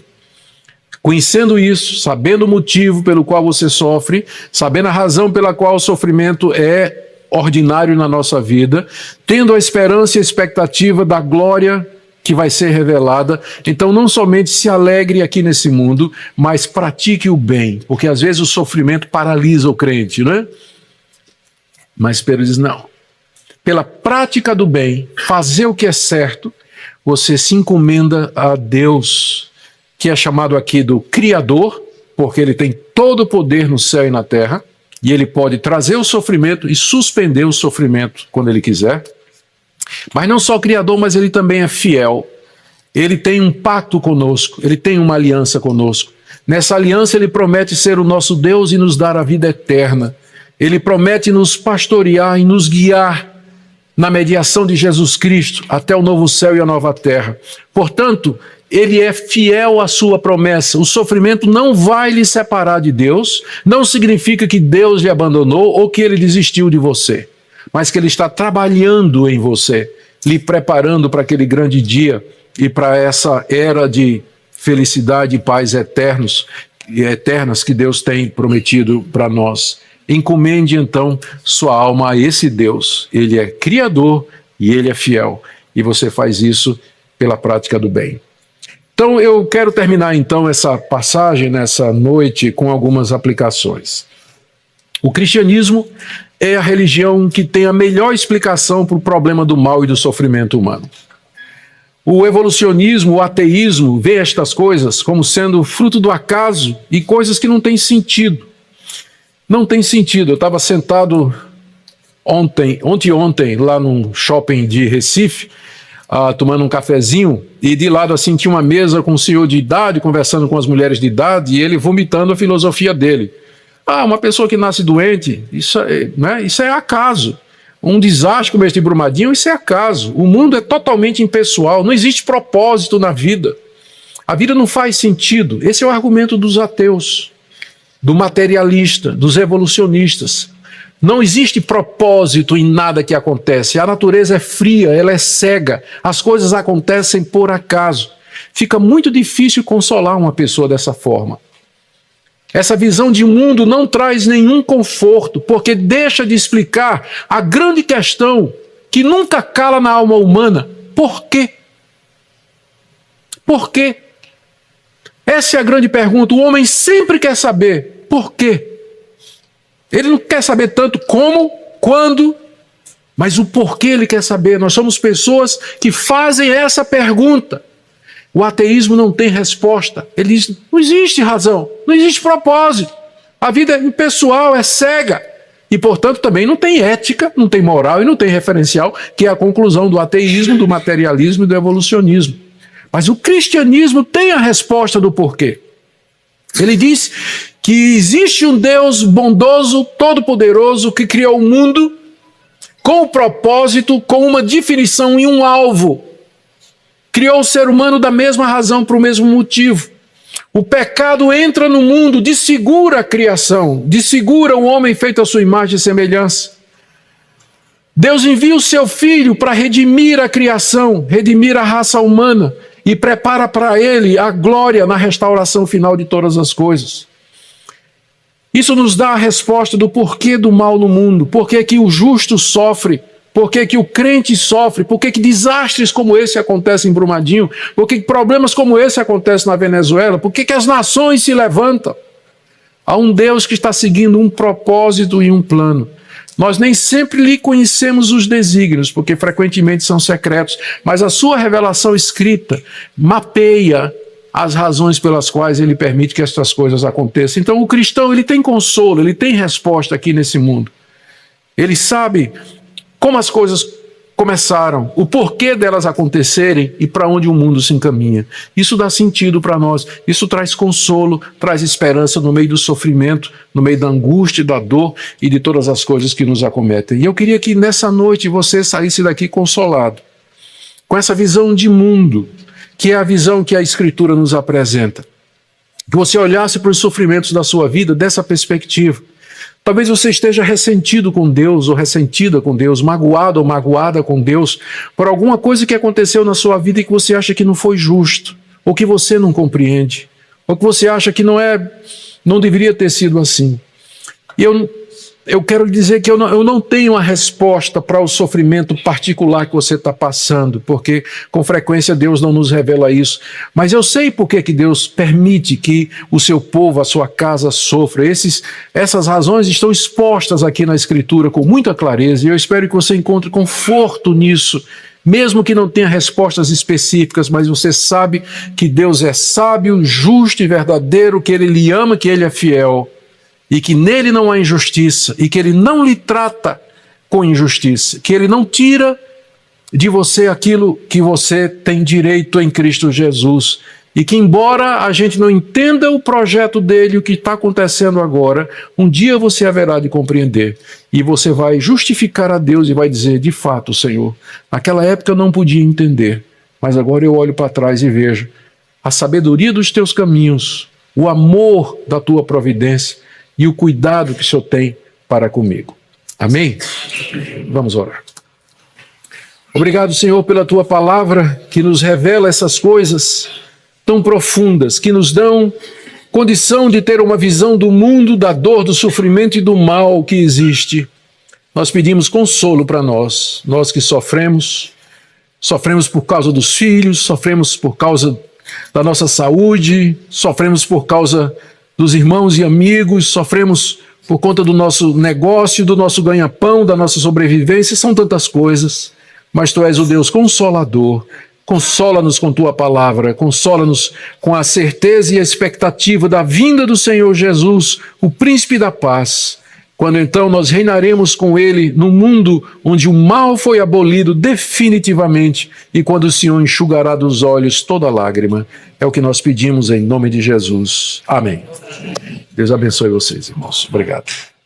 Conhecendo isso, sabendo o motivo pelo qual você sofre, sabendo a razão pela qual o sofrimento é ordinário na nossa vida, tendo a esperança e a expectativa da glória que vai ser revelada, então não somente se alegre aqui nesse mundo, mas pratique o bem, porque às vezes o sofrimento paralisa o crente, né? Mas Pedro diz, não. Pela prática do bem, fazer o que é certo, você se encomenda a Deus, que é chamado aqui do Criador, porque ele tem todo o poder no céu e na terra, e Ele pode trazer o sofrimento e suspender o sofrimento quando Ele quiser. Mas não só o Criador, mas Ele também é fiel. Ele tem um pacto conosco, Ele tem uma aliança conosco. Nessa aliança Ele promete ser o nosso Deus e nos dar a vida eterna. Ele promete nos pastorear e nos guiar na mediação de Jesus Cristo até o novo céu e a nova terra. Portanto, Ele é fiel à sua promessa. O sofrimento não vai lhe separar de Deus, não significa que Deus lhe abandonou ou que Ele desistiu de você, mas que Ele está trabalhando em você, lhe preparando para aquele grande dia e para essa era de felicidade e paz eternas que Deus tem prometido para nós. Encomende então sua alma a esse Deus. Ele é criador e Ele é fiel. E você faz isso pela prática do bem. Então eu quero terminar então essa passagem nessa noite com algumas aplicações. O cristianismo é a religião que tem a melhor explicação para o problema do mal e do sofrimento humano. O evolucionismo, o ateísmo, vê estas coisas como sendo fruto do acaso e coisas que não têm sentido. Não tem sentido. Eu estava sentado ontem, lá num shopping de Recife, tomando um cafezinho, e de lado assim tinha uma mesa com um senhor de idade, conversando com as mulheres de idade, e ele vomitando a filosofia dele. Uma pessoa que nasce doente, isso é acaso. Um desastre como este de Brumadinho, isso é acaso. O mundo é totalmente impessoal, não existe propósito na vida. A vida não faz sentido. Esse é o argumento dos ateus, do materialista, dos evolucionistas. Não existe propósito em nada que acontece. A natureza é fria, ela é cega. As coisas acontecem por acaso. Fica muito difícil consolar uma pessoa dessa forma. Essa visão de mundo não traz nenhum conforto, porque deixa de explicar a grande questão que nunca cala na alma humana. Por quê? Por quê? Essa é a grande pergunta. O homem sempre quer saber por quê. Ele não quer saber tanto como, quando, mas o porquê ele quer saber. Nós somos pessoas que fazem essa pergunta. O ateísmo não tem resposta. Ele diz, não existe razão, não existe propósito. A vida é impessoal, é cega. E, portanto, também não tem ética, não tem moral e não tem referencial, que é a conclusão do ateísmo, do materialismo e do evolucionismo. Mas o cristianismo tem a resposta do porquê. Ele diz que existe um Deus bondoso, todo-poderoso, que criou o mundo com um propósito, com uma definição e um alvo. Criou o ser humano da mesma razão, para o mesmo motivo. O pecado entra no mundo, desfigura a criação, desfigura o homem feito à sua imagem e semelhança. Deus envia o seu Filho para redimir a criação, redimir a raça humana e prepara para ele a glória na restauração final de todas as coisas. Isso nos dá a resposta do porquê do mal no mundo, porquê que o justo sofre, porquê que o crente sofre, porquê que desastres como esse acontecem em Brumadinho, porquê que problemas como esse acontecem na Venezuela, porquê que as nações se levantam. Há um Deus que está seguindo um propósito e um plano. Nós nem sempre lhe conhecemos os desígnios, porque frequentemente são secretos, mas a sua revelação escrita mapeia as razões pelas quais ele permite que estas coisas aconteçam. Então o cristão, ele tem consolo, ele tem resposta aqui nesse mundo. Ele sabe como as coisas começaram, o porquê delas acontecerem e para onde o mundo se encaminha. Isso dá sentido para nós, isso traz consolo, traz esperança no meio do sofrimento, no meio da angústia, da dor e de todas as coisas que nos acometem. E eu queria que nessa noite você saísse daqui consolado, com essa visão de mundo, que é a visão que a Escritura nos apresenta. Que você olhasse para os sofrimentos da sua vida dessa perspectiva. Talvez você esteja ressentido com Deus ou ressentida com Deus, magoado ou magoada com Deus por alguma coisa que aconteceu na sua vida e que você acha que não foi justo, ou que você não compreende, ou que você acha que não deveria ter sido assim. E eu quero dizer que eu não tenho a resposta para o sofrimento particular que você está passando, porque com frequência Deus não nos revela isso. Mas eu sei por que Deus permite que o seu povo, a sua casa sofra. Essas razões estão expostas aqui na Escritura com muita clareza, e eu espero que você encontre conforto nisso, mesmo que não tenha respostas específicas, mas você sabe que Deus é sábio, justo e verdadeiro, que Ele lhe ama, que Ele é fiel. e que nele não há injustiça, e que ele não lhe trata com injustiça, que ele não tira de você aquilo que você tem direito em Cristo Jesus, e que embora a gente não entenda o projeto dele, o que está acontecendo agora, um dia você haverá de compreender, e você vai justificar a Deus e vai dizer, de fato, Senhor, naquela época eu não podia entender, mas agora eu olho para trás e vejo a sabedoria dos teus caminhos, o amor da tua providência e o cuidado que o Senhor tem para comigo. Amém? Vamos orar. Obrigado, Senhor, pela tua palavra que nos revela essas coisas tão profundas, que nos dão condição de ter uma visão do mundo, da dor, do sofrimento e do mal que existe. Nós pedimos consolo para nós que sofremos por causa dos filhos, sofremos por causa da nossa saúde, sofremos por causa dos irmãos e amigos, sofremos por conta do nosso negócio, do nosso ganha-pão, da nossa sobrevivência, são tantas coisas, mas Tu és o Deus consolador. Consola-nos com Tua palavra, consola-nos com a certeza e a expectativa da vinda do Senhor Jesus, o príncipe da paz, quando então nós reinaremos com Ele num mundo onde o mal foi abolido definitivamente e quando o Senhor enxugará dos olhos toda lágrima. É o que nós pedimos em nome de Jesus. Amém. Deus abençoe vocês, irmãos. Obrigado.